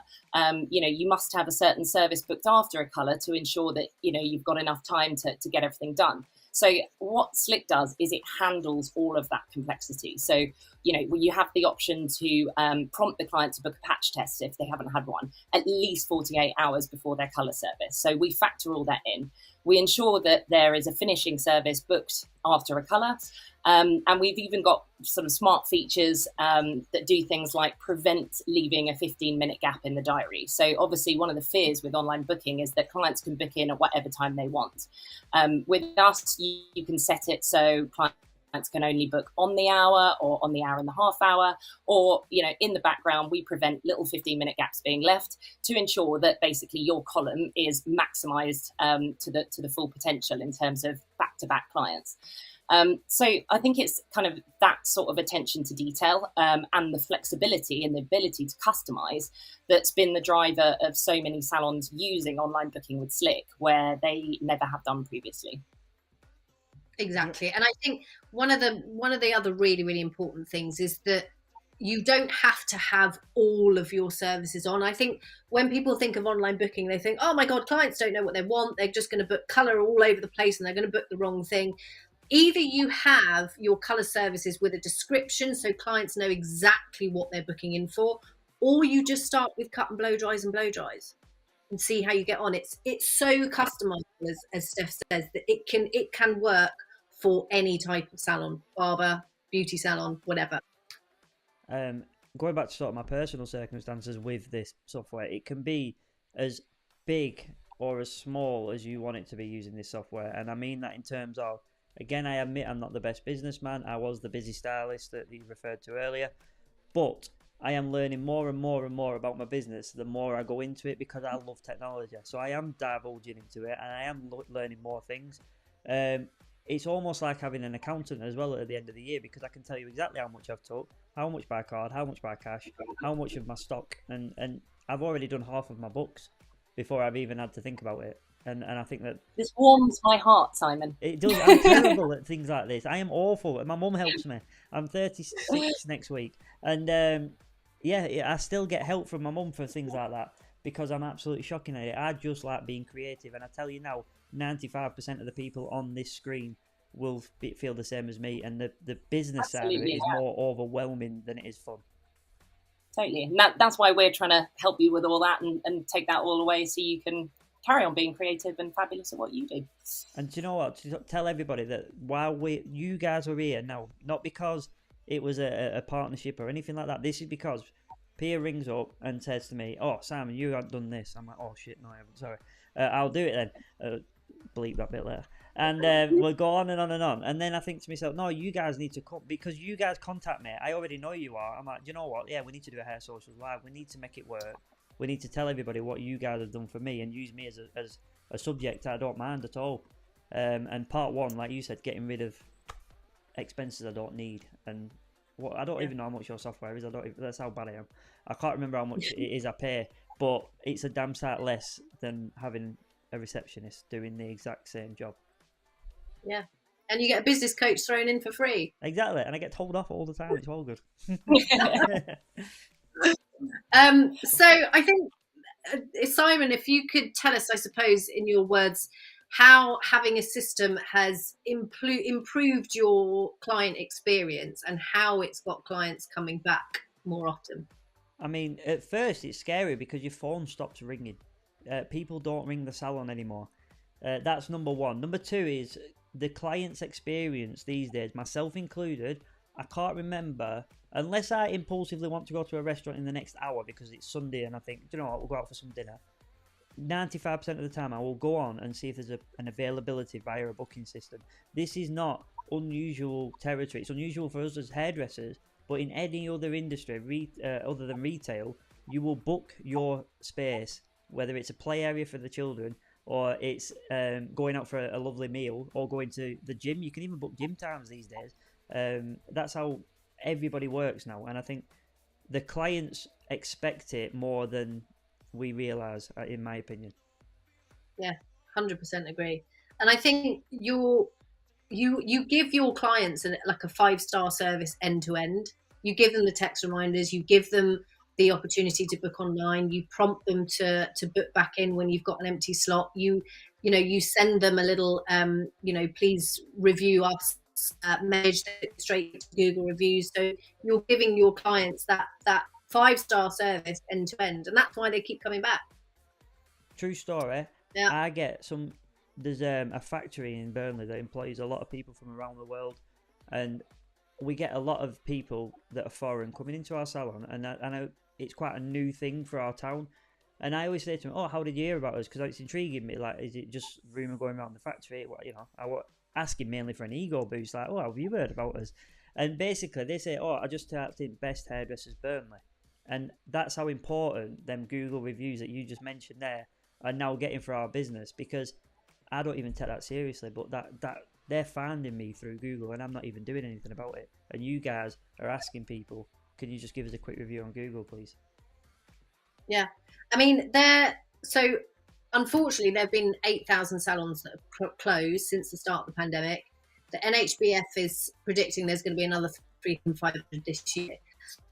You must have a certain service booked after a colour to ensure that, you've got enough time to get everything done. So what Slick does is it handles all of that complexity. So, you have the option to prompt the client to book a patch test if they haven't had one, at least 48 hours before their colour service. So we factor all that in. We ensure that there is a finishing service booked after a colour. And we've even got sort of smart features that do things like prevent leaving a 15-minute gap in the diary. So obviously one of the fears with online booking is that clients can book in at whatever time they want. With us, you can set it so clients can only book on the hour or on the hour and a half hour, or, in the background, we prevent little 15-minute gaps being left to ensure that basically your column is maximized to the full potential in terms of back-to-back clients. So I think it's kind of that sort of attention to detail and the flexibility and the ability to customize that's been the driver of so many salons using online booking with Slick, where they never have done previously. Exactly. And I think one of the other really, really important things is that you don't have to have all of your services on. I think when people think of online booking, they think, oh my God, clients don't know what they want. They're just going to book colour all over the place and they're going to book the wrong thing. Either you have your colour services with a description so clients know exactly what they're booking in for, or you just start with cut and blow dries and see how you get on. It's so customizable, as Steph says, that it can work for any type of salon, barber, beauty salon, whatever. Going back to sort of my personal circumstances with this software, it can be as big or as small as you want it to be using this software. And I mean that in terms of, again, I admit I'm not the best businessman. I was the busy stylist that you referred to earlier, but I am learning more and more and more about my business the more I go into it, because I love technology. So I am divulging into it and I am learning more things. It's almost like having an accountant as well at the end of the year, because I can tell you exactly how much I've took, how much by card, how much by cash, how much of my stock, and I've already done half of my books before I've even had to think about it. And I think that this warms my heart, Simon. It does. I'm terrible at things like this. I am awful. My mum helps me. I'm 36 next week, and I still get help from my mum for things like that because I'm absolutely shocking at it. I just like being creative, and I tell you now, 95% of the people on this screen will feel the same as me, and the business side of it is more overwhelming than it is fun. Totally, and that's why we're trying to help you with all that and take that all away so you can carry on being creative and fabulous at what you do. And do you know what? To tell everybody that while you guys are here now, not because it was a partnership or anything like that. This is because Pia rings up and says to me, "Oh, Simon, you haven't done this." I'm like, "Oh shit, no, I haven't. Sorry. I'll do it then." Bleep that bit later. And we'll go on and on and on. And then I think to myself, no, you guys need to come, because you guys contact me. I already know you are. I'm like, do you know what? Yeah, we need to do a Hair Socials Live. We need to make it work. We need to tell everybody what you guys have done for me and use me as a subject I don't mind at all. And part one, like you said, getting rid of expenses I don't need. And I don't even know how much your software is. That's how bad I am. I can't remember how much it is I pay, but it's a damn sight less than having a receptionist doing the exact same job. Yeah. And you get a business coach thrown in for free. Exactly. And I get told off all the time. It's all good. So I think, Simon, if you could tell us, I suppose, in your words, how having a system has improved your client experience and how it's got clients coming back more often. I mean, at first it's scary because your phone stops ringing. People don't ring the salon anymore. That's number one. Number two is the client's experience these days, myself included, I can't remember, unless I impulsively want to go to a restaurant in the next hour because it's Sunday and I think, do you know what, we'll go out for some dinner. 95% of the time I will go on and see if there's an availability via a booking system. This is not unusual territory. It's unusual for us as hairdressers, but in any other industry other than retail, you will book your space, whether it's a play area for the children or it's going out for a lovely meal or going to the gym. You can even book gym times these days. That's how everybody works now, and I think the clients expect it more than we realise, in my opinion. Yeah, 100% agree. And I think you give your clients like a 5-star service end to end. You give them the text reminders, you give them the opportunity to book online, you prompt them to book back in when you've got an empty slot. You send them a little please review us message straight to Google reviews. So you're giving your clients that 5-star service end to end, and that's why they keep coming back. True story. Yeah. There's a factory in Burnley that employs a lot of people from around the world, and we get a lot of people that are foreign coming into our salon, and I know it's quite a new thing for our town. And I always say to them, "Oh, how did you hear about us?" Because it's intriguing me. Like, is it just rumor going around the factory? Well, I was asking mainly for an ego boost. Like, "Oh, have you heard about us?" And basically, they say, "Oh, I just typed in best hairdressers Burnley," and that's how important them Google reviews that you just mentioned there are now getting for our business. Because I don't even take that seriously, but that they're finding me through Google, and I'm not even doing anything about it. And you guys are asking people, "Can you just give us a quick review on Google, please?" Yeah, I mean, so unfortunately there have been 8,000 salons that have closed since the start of the pandemic. The NHBF is predicting there's going to be another 3,500 this year.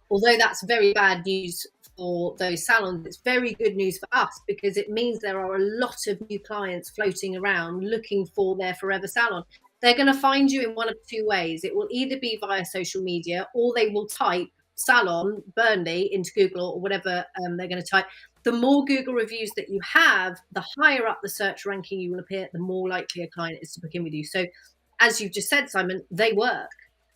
Although that's very bad news for those salons, it's very good news for us because it means there are a lot of new clients floating around looking for their forever salon. They're going to find you in one of two ways. It will either be via social media, or they will type Salon Burnley into Google or whatever they're going to type. The more Google reviews that you have, the higher up the search ranking you will appear, the more likely a client is to book in with you. So as you've just said, Simon, they work.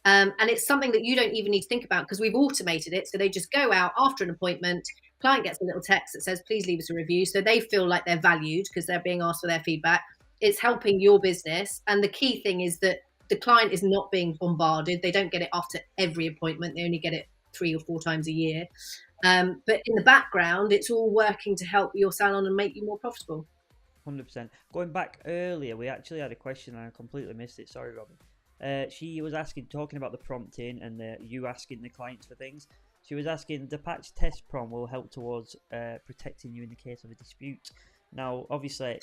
And it's something that you don't even need to think about because we've automated it. So they just go out after an appointment, client gets a little text that says, please leave us a review. So they feel like they're valued because they're being asked for their feedback. It's helping your business. And the key thing is that the client is not being bombarded. They don't get it after every appointment. They only get it 3 or 4 times a year. But in the background, it's all working to help your salon and make you more profitable. 100%. Going back earlier, we actually had a question and I completely missed it. Sorry, Robin. She was talking about the prompting and you asking the clients for things. She was asking, the patch test prompt will help towards protecting you in the case of a dispute. Now, obviously,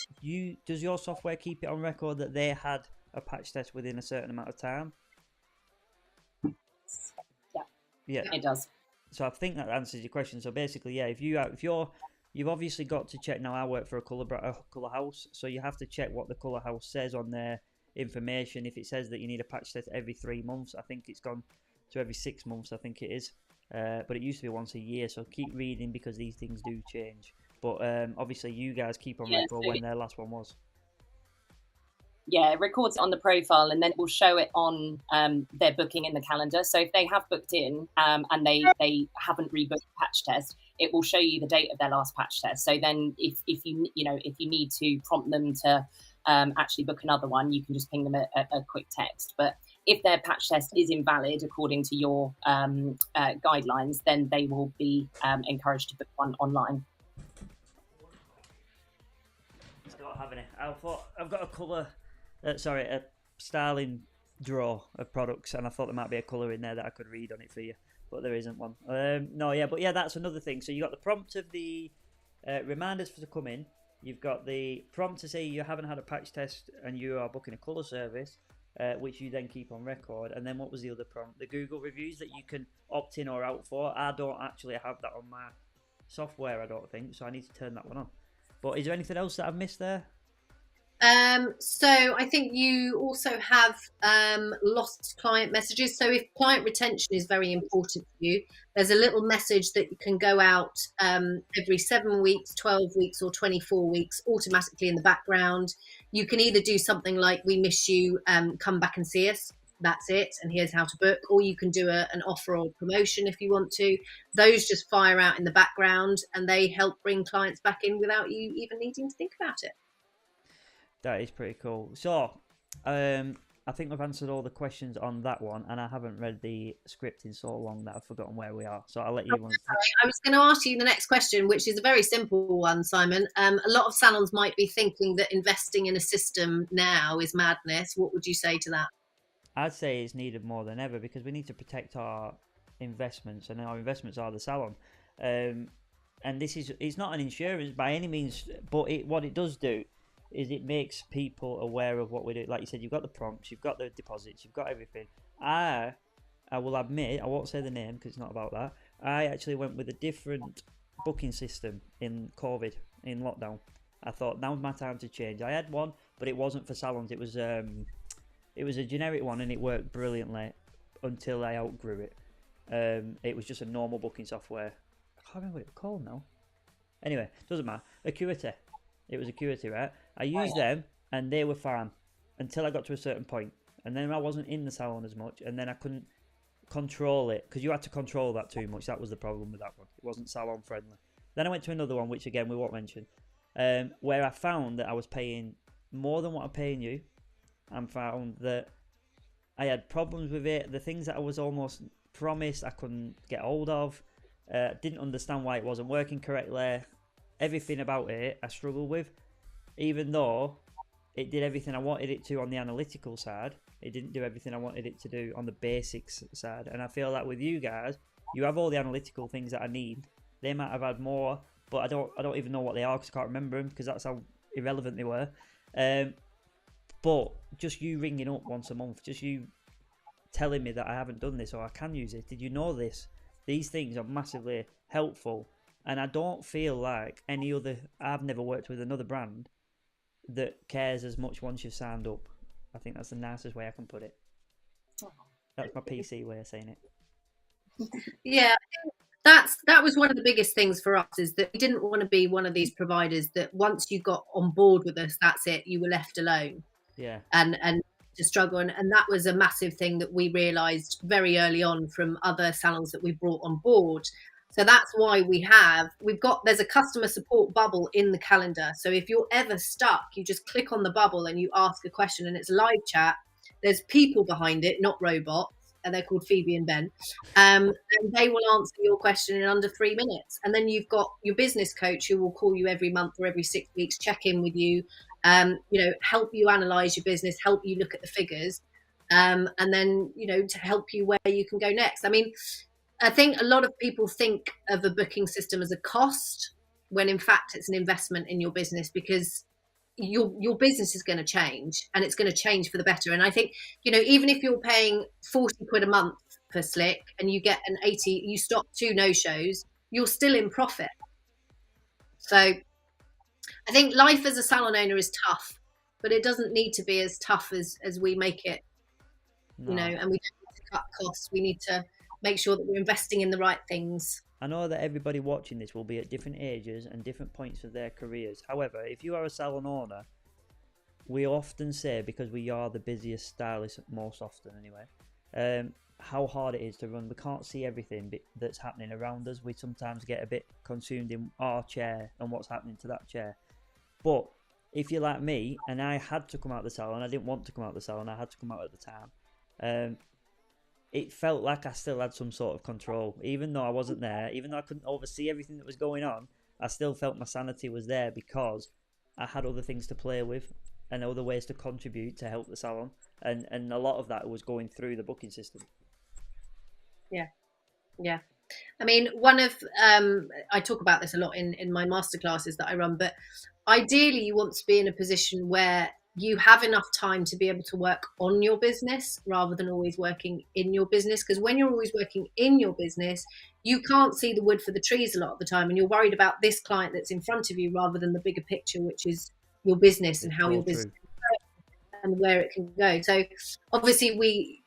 does your software keep it on record that they had a patch test within a certain amount of time? Yeah, it does. So I think that answers your question. So basically, yeah, you've obviously got to check. Now I work for a colour house, so you have to check what the colour house says on their information. If it says that you need a patch test every 3 months, I think it's gone to every 6 months. I think it is, but it used to be once a year. So keep reading because these things do change. But obviously, you guys keep on record when their last one was. Yeah, it records it on the profile and then it will show it on their booking in the calendar. So if they have booked in and they haven't rebooked the patch test, it will show you the date of their last patch test. So then if you need to prompt them to actually book another one, you can just ping them a quick text. But if their patch test is invalid according to your guidelines, then they will be encouraged to book one online. It's not happening. I've got a colour. A styling drawer of products, and I thought there might be a colour in there that I could read on it for you, but there isn't one. That's another thing. So you got the prompt of the reminders for to come in. You've got the prompt to say you haven't had a patch test and you are booking a colour service, which you then keep on record. And then what was the other prompt? The Google reviews that you can opt in or out for. I don't actually have that on my software, I don't think, so I need to turn that one on. But is there anything else that I've missed there? So I think you also have lost client messages. So if client retention is very important to you, there's a little message that can go out every 7 weeks, 12 weeks, or 24 weeks automatically in the background. You can either do something like "We miss you, come back and see us." That's it, and here's how to book. Or you can do an offer or promotion if you want to. Those just fire out in the background, and they help bring clients back in without you even needing to think about it. That is pretty cool. So, I think we've answered all the questions on that one, and I haven't read the script in so long that I've forgotten where we are. So I'll let you. I was going to ask you the next question, which is a very simple one, Simon. A lot of salons might be thinking that investing in a system now is madness. What would you say to that? I'd say it's needed more than ever because we need to protect our investments, and our investments are the salon. And it's not an insurance by any means, but what it does do is it makes people aware of what we do. Like you said, you've got the prompts, you've got the deposits, you've got everything. I will admit, I won't say the name because it's not about that. I actually went with a different booking system in COVID, in lockdown. I thought now's my time to change. I had one, but it wasn't for salons. It was a generic one, and it worked brilliantly until I outgrew it. It was just a normal booking software. I can't remember what it was called now. Anyway, doesn't matter. Acuity. It was Acuity, right? I used them, and they were fine until I got to a certain point. And then I wasn't in the salon as much, and then I couldn't control it because you had to control that too much. That was the problem with that one. It wasn't salon friendly. Then I went to another one, which again we won't mention, where I found that I was paying more than what I'm paying you, and found that I had problems with it. The things that I was almost promised I couldn't get hold of. Didn't understand why it wasn't working correctly. Everything about it I struggled with, even though it did everything I wanted it to on the analytical side. It didn't do everything I wanted it to do on the basics side. And I feel like with you guys, you have all the analytical things that I need. They might have had more, but I don't even know what they are because I can't remember them because that's how irrelevant they were. But just you ringing up once a month, just you telling me that I haven't done this or I can use it. Did you know this? These things are massively helpful. And I don't feel like I've never worked with another brand that cares as much once you've signed up. I think that's the nicest way I can put it. That's my PC way of saying it. Yeah, that was one of the biggest things for us, is that we didn't want to be one of these providers that once you got on board with us, that's it, you were left alone. Yeah. And to struggle. And that was a massive thing that we realised very early on from other salons that we brought on board. So that's why there's a customer support bubble in the calendar. So if you're ever stuck, you just click on the bubble and you ask a question, and it's live chat. There's people behind it, not robots, and they're called Phoebe and Ben. And they will answer your question in under 3 minutes. And then you've got your business coach who will call you every month or every 6 weeks, check in with you, help you analyze your business, help you look at the figures, and then, to help you where you can go next. I mean, I think a lot of people think of a booking system as a cost, when in fact it's an investment in your business, because your business is going to change, and it's going to change for the better. And I think, even if you're paying 40 quid a month for Slick and you get you stop 2 no-shows, you're still in profit. So I think life as a salon owner is tough, but it doesn't need to be as tough as we make it, and we don't need to cut costs. We need to make sure that we're investing in the right things. I know that everybody watching this will be at different ages and different points of their careers. However, if you are a salon owner, we often say, because we are the busiest stylists most often anyway, how hard it is to run. We can't see everything that's happening around us. We sometimes get a bit consumed in our chair and what's happening to that chair. But if you're like me, and I had to come out of the salon, I didn't want to come out of the salon, I had to come out at the time, it felt like I still had some sort of control. Even though I wasn't there, even though I couldn't oversee everything that was going on, I still felt my sanity was there because I had other things to play with and other ways to contribute to help the salon. And a lot of that was going through the booking system. Yeah. I mean, I talk about this a lot in my masterclasses that I run, but ideally you want to be in a position where you have enough time to be able to work on your business rather than always working in your business. Because when you're always working in your business, you can't see the wood for the trees a lot of the time, and you're worried about this client that's in front of you rather than the bigger picture, which is your business and It's how so your business true. and where it can go. So obviously we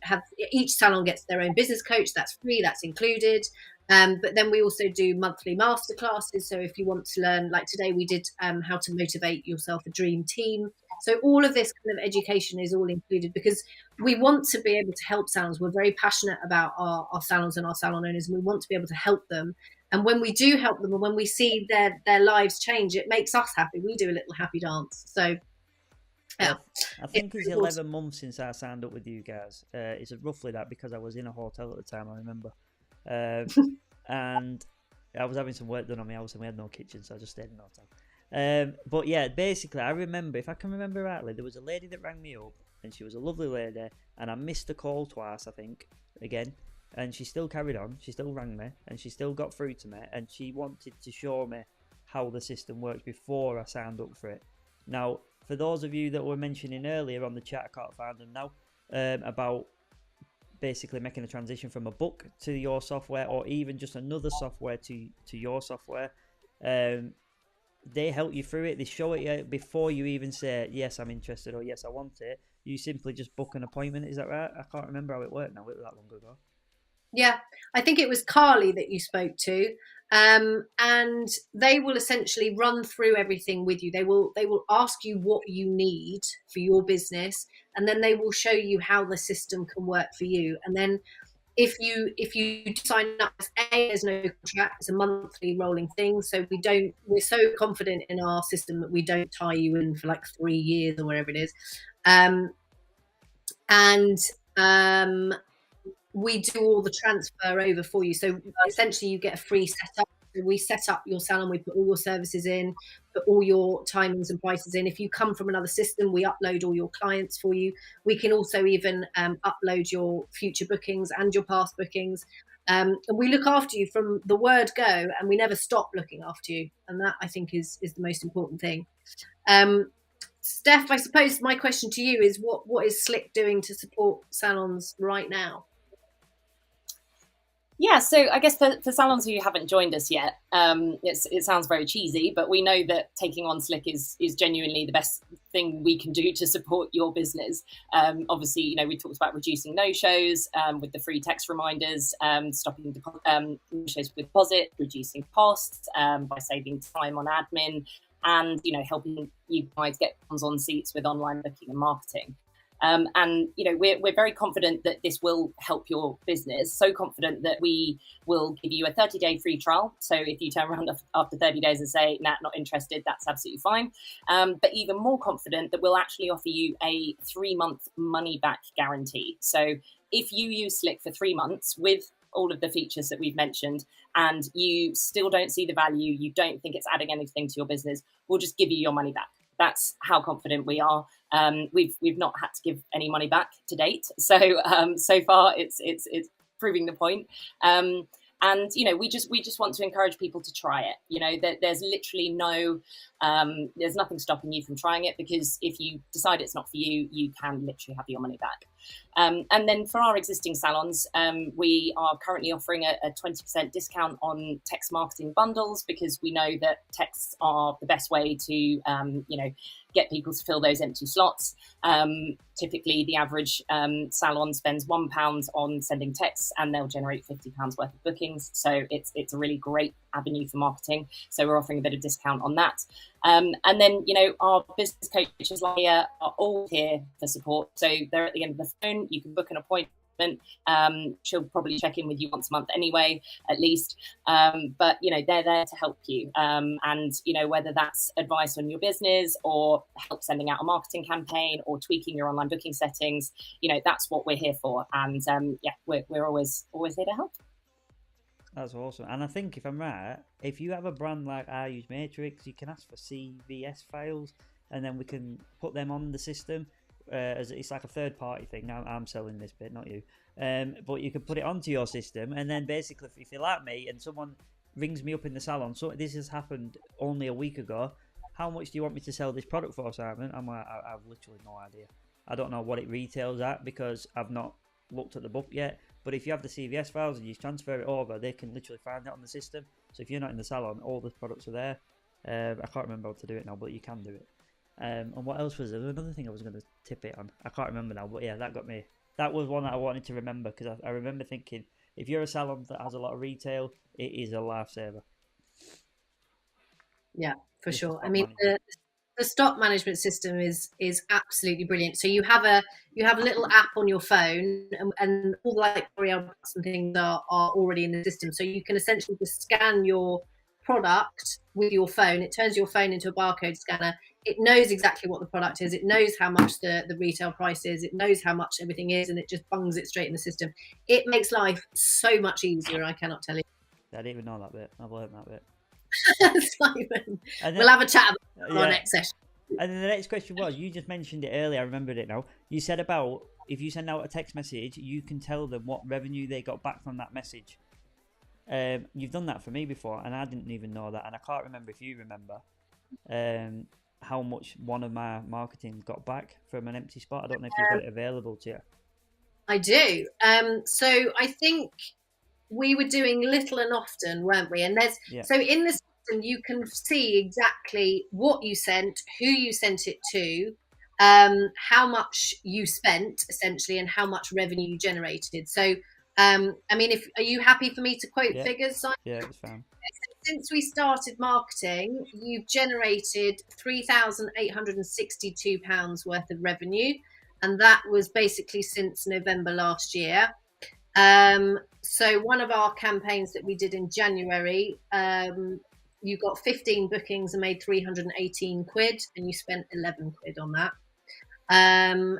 have, each salon gets their own business coach. That's free, that's included. But then we also do monthly masterclasses. So if you want to learn, like today we did how to motivate yourself a dream team. So all of this kind of education is all included because we want to be able to help salons. We're very passionate about our salons and our salon owners, and we want to be able to help them. And when we do help them and when we see their lives change, it makes us happy. We do a little happy dance. So yeah, I it's think it's very important. 11 months since I signed up with you guys. It's roughly that because I was in a hotel at the time, I remember. And I was having some work done on my house and we had no kitchen, so I just stayed in the hotel. But yeah, basically, I remember, if I can remember rightly, there was a lady that rang me up and she was a lovely lady and I missed the call twice, I think, again. And she still carried on. She still rang me and she still got through to me and she wanted to show me how the system works before I signed up for it. Now, for those of you that were mentioning earlier on the chat, I can't find them now, about basically making a transition from a book to your software or even just another software to your software, they help you through it. They show it you before you even say, yes, I'm interested or yes, I want it. You simply just book an appointment. Is that right? I can't remember how it worked now. It was that long ago. Yeah, I think it was Carly that you spoke to, and they will essentially run through everything with you. They will ask you what you need for your business, and then they will show you how the system can work for you. And then if you sign up, there's no contract; it's a monthly rolling thing. So we're so confident in our system that we don't tie you in for like 3 years or whatever it is, and we do all the transfer over for you. So essentially you get a free setup. We set up your salon, we put all your services in, put all your timings and prices in. If you come from another system, we upload all your clients for you. We can also even upload your future bookings and your past bookings. And we look after you from the word go, and we never stop looking after you. And that, I think, is the most important thing. Steph, I suppose my question to you is what is Slick doing to support salons right now? Yeah, so I guess for salons who haven't joined us yet, it sounds very cheesy, but we know that taking on Slick is genuinely the best thing we can do to support your business. Obviously, we talked about reducing no-shows with the free text reminders, stopping no-shows with deposit, reducing costs by saving time on admin, and helping you guys get on seats with online booking and marketing. And we're very confident that this will help your business. So confident that we will give you a 30-day free trial. So if you turn around after 30 days and say, nah, not interested, that's absolutely fine. But even more confident that we'll actually offer you a 3-month money back guarantee. So if you use Slick for 3 months with all of the features that we've mentioned and you still don't see the value, you don't think it's adding anything to your business, we'll just give you your money back. That's how confident we are. We've not had to give any money back to date, so so far it's proving the point. And we just want to encourage people to try it. There's literally there's nothing stopping you from trying it, because if you decide it's not for you, you can literally have your money back. And then for our existing salons, we are currently offering a 20% discount on text marketing bundles, because we know that texts are the best way to get people to fill those empty slots. Typically, the average salon spends £1 on sending texts, and they'll generate £50 worth of bookings. So it's a really great avenue for marketing. So we're offering a bit of discount on that. And then, our business coaches are all here for support. So they're at the end of the phone. You can book an appointment. She'll probably check in with you once a month anyway, at least. But they're there to help you. And whether that's advice on your business or help sending out a marketing campaign or tweaking your online booking settings, that's what we're here for. And we're always here to help. That's awesome. And I think, if I'm right, if you have a brand like I Use Matrix, you can ask for CVS files, and then we can put them on the system. As it's like a third-party thing. Now I'm selling this bit, not you. But you can put it onto your system, and then basically, if you're like me and someone rings me up in the salon, so this has happened only a week ago. How much do you want me to sell this product for, Simon? I'm like, I've literally no idea. I don't know what it retails at because I've not looked at the book yet. But if you have the CVS files and you transfer it over, they can literally find it on the system. So if you're not in the salon, all the products are there. I can't remember how to do it now, but you can do it. And what else was there? There was another thing I was going to tip it on. I can't remember now, but yeah, that got me. That was one that I wanted to remember, because I remember thinking, if you're a salon that has a lot of retail, it is a lifesaver. Yeah, for Just sure. I stock mean, management. the stock management system is absolutely brilliant. So you have a little app on your phone, and all the like products and things are already in the system. So you can essentially just scan your product with your phone. It turns your phone into a barcode scanner. It knows exactly what the product is. It knows how much the retail price is. It knows how much everything is, and it just bungs it straight in the system. It makes life so much easier. I cannot tell you. I didn't even know that bit. I've learned that bit. Simon, And then, we'll have a chat about it on our yeah. next session. And then the next question was, you just mentioned it earlier, I remembered it now. You said about, if you send out a text message, you can tell them what revenue they got back from that message. You've done that for me before, and I didn't even know that, and I can't remember if you remember how much one of my marketing got back from an empty spot. I don't know if you've got it available to you. I do. So I think we were doing little and often, weren't we? And so in the system you can see exactly what you sent, who you sent it to, how much you spent essentially, and how much revenue you generated. So I mean, are you happy for me to quote figures, Simon? Yeah, it's fine. Since we started marketing, you've generated £3,862 worth of revenue, and that was basically since November last year. So one of our campaigns that we did in January, you got 15 bookings and made 318 quid, and you spent 11 quid on that.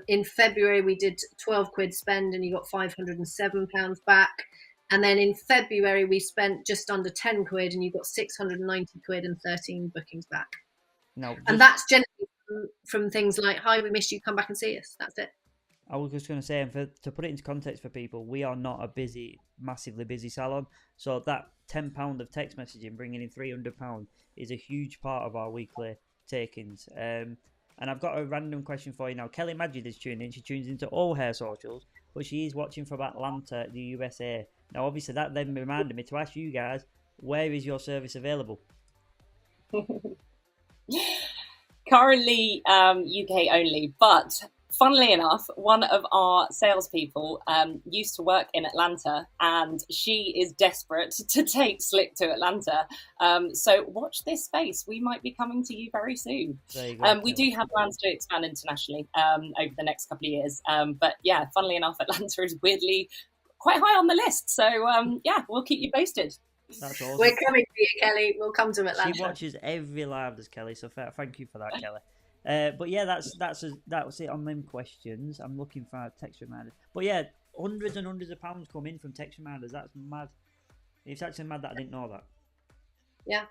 In February we did 12 quid spend, and you got £507 back. And then in February we spent just under 10 quid, and you got 690 quid and 13 bookings back. No, and that's generally from things like, hi, we missed you, come back and see us. That's it. I was just going to say, and to put it into context for people, we are not a massively busy salon. So that £10 of text messaging, bringing in £300, is a huge part of our weekly takings. And I've got a random question for you now. Kelly Madgett is tuning in. She tunes into all her socials, but she is watching from Atlanta, the USA. Now, obviously, that then reminded me to ask you guys, where is your service available? Currently UK only, but funnily enough, one of our salespeople used to work in Atlanta, and she is desperate to take Slick to Atlanta. So watch this space. We might be coming to you very soon. There you go, we do have plans to expand internationally over the next couple of years. But yeah, funnily enough, Atlanta is weirdly quite high on the list. So yeah, we'll keep you posted. That's awesome. We're coming to you, Kelly. We'll come to Atlanta. She watches every live, does Kelly, so thank you for that, Kelly. But yeah, that's it on them questions. I'm looking for text reminders. But yeah, hundreds and hundreds of pounds come in from text reminders. That's mad. It's actually mad that I didn't know that. Yeah.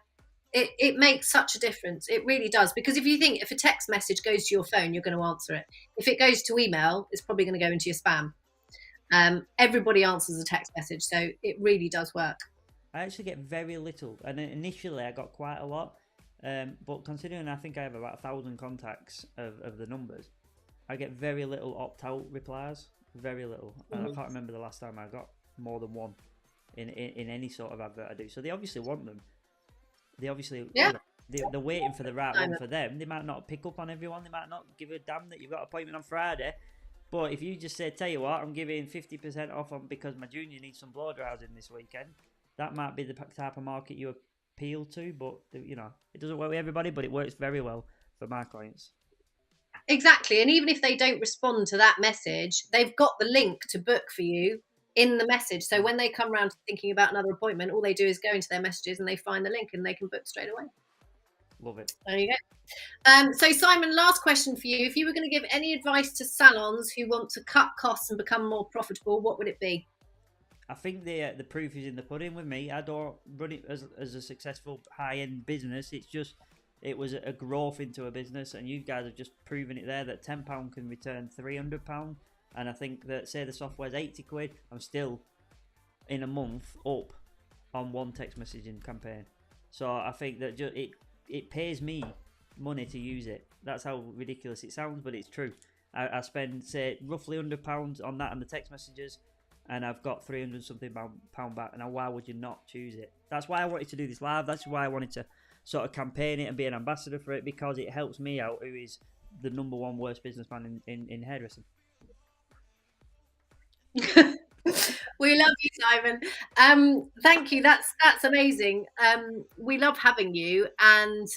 It makes such a difference. It really does. Because if you think, if a text message goes to your phone, you're going to answer it. If it goes to email, it's probably going to go into your spam. Everybody answers a text message, so it really does work. I actually get very little, and initially I got quite a lot, but considering I think I have about 1,000 contacts of the numbers, I get very little opt-out replies, very little. And I can't remember the last time I got more than one in any sort of advert I do. So they obviously want them. They obviously, they're waiting for the right one for them. They might not pick up on everyone. They might not give a damn that you've got an appointment on Friday. But if you just say, tell you what, I'm giving 50% off on because my junior needs some blow dryers in this weekend, that might be the type of market you appeal to. But, you know, it doesn't work with everybody, but it works very well for my clients. Exactly. And even if they don't respond to that message, they've got the link to book for you in the message. So when they come around to thinking about another appointment, all they do is go into their messages and they find the link and they can book straight away. Love it. There you go. So Simon, last question for you. If you were going to give any advice to salons who want to cut costs and become more profitable, what would it be? I think the proof is in the pudding with me. I don't run it as a successful high-end business. It was a growth into a business, and you guys have just proven it there that £10 can return £300. And I think that, say the software's 80 quid, I'm still in a month up on one text messaging campaign. So I think that it pays me money to use it. That's how ridiculous it sounds, but it's true. I spend, say, roughly £100 on that and the text messages, and I've got 300 something pound back. Now, why would you not choose it? That's why I wanted to do this live. That's why I wanted to sort of campaign it and be an ambassador for it, because it helps me out, who is the #1 worst businessman in hairdressing. We love you, Simon. Thank you. That's amazing. We love having you. And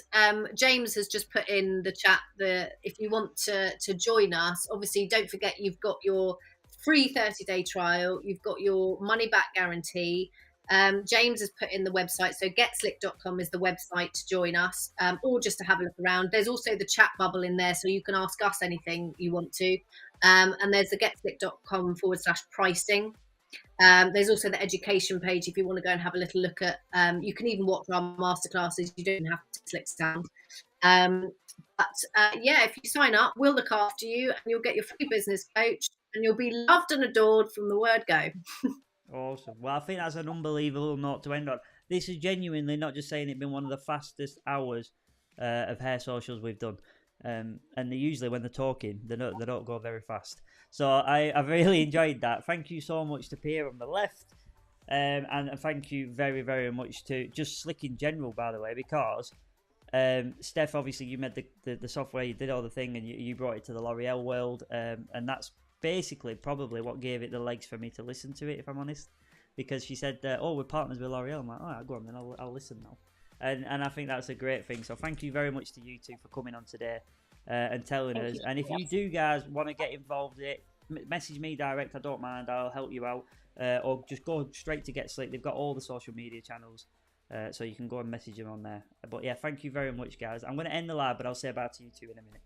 James has just put in the chat that if you want to join us, obviously don't forget you've got your free 30-day trial, you've got your money back guarantee. James has put in the website, so getslick.com is the website to join us, or just to have a look around. There's also the chat bubble in there, so you can ask us anything you want to. And there's the getslick.com/pricing. There's also the education page if you want to go and have a little look at. You can even watch our masterclasses. You don't have to Slick Sound. Yeah, if you sign up, we'll look after you, and you'll get your free business coach, and you'll be loved and adored from the word go. Awesome. Well, I think that's an unbelievable note to end on. This is genuinely not just saying it's been one of the fastest hours of hair socials we've done. And they usually, when they're talking, they don't go very fast. So I've really enjoyed that. Thank you so much to Pia on the left. And thank you very, very much to just Slick in general, by the way, because Steph, obviously, you made the software, you did all the thing, and you brought it to the L'Oreal world. And that's basically probably what gave it the legs for me to listen to it, if I'm honest. Because she said, oh, we're partners with L'Oreal. I'm like, all right, go on then, I'll listen now. And I think that's a great thing. So thank you very much to you two for coming on today and telling us. And if you do guys want to get involved in it, message me direct. I don't mind. I'll help you out. Or just go straight to Get Slick. They've got all the social media channels. So you can go and message them on there. But yeah, thank you very much, guys. I'm going to end the live, but I'll say bye to you two in a minute.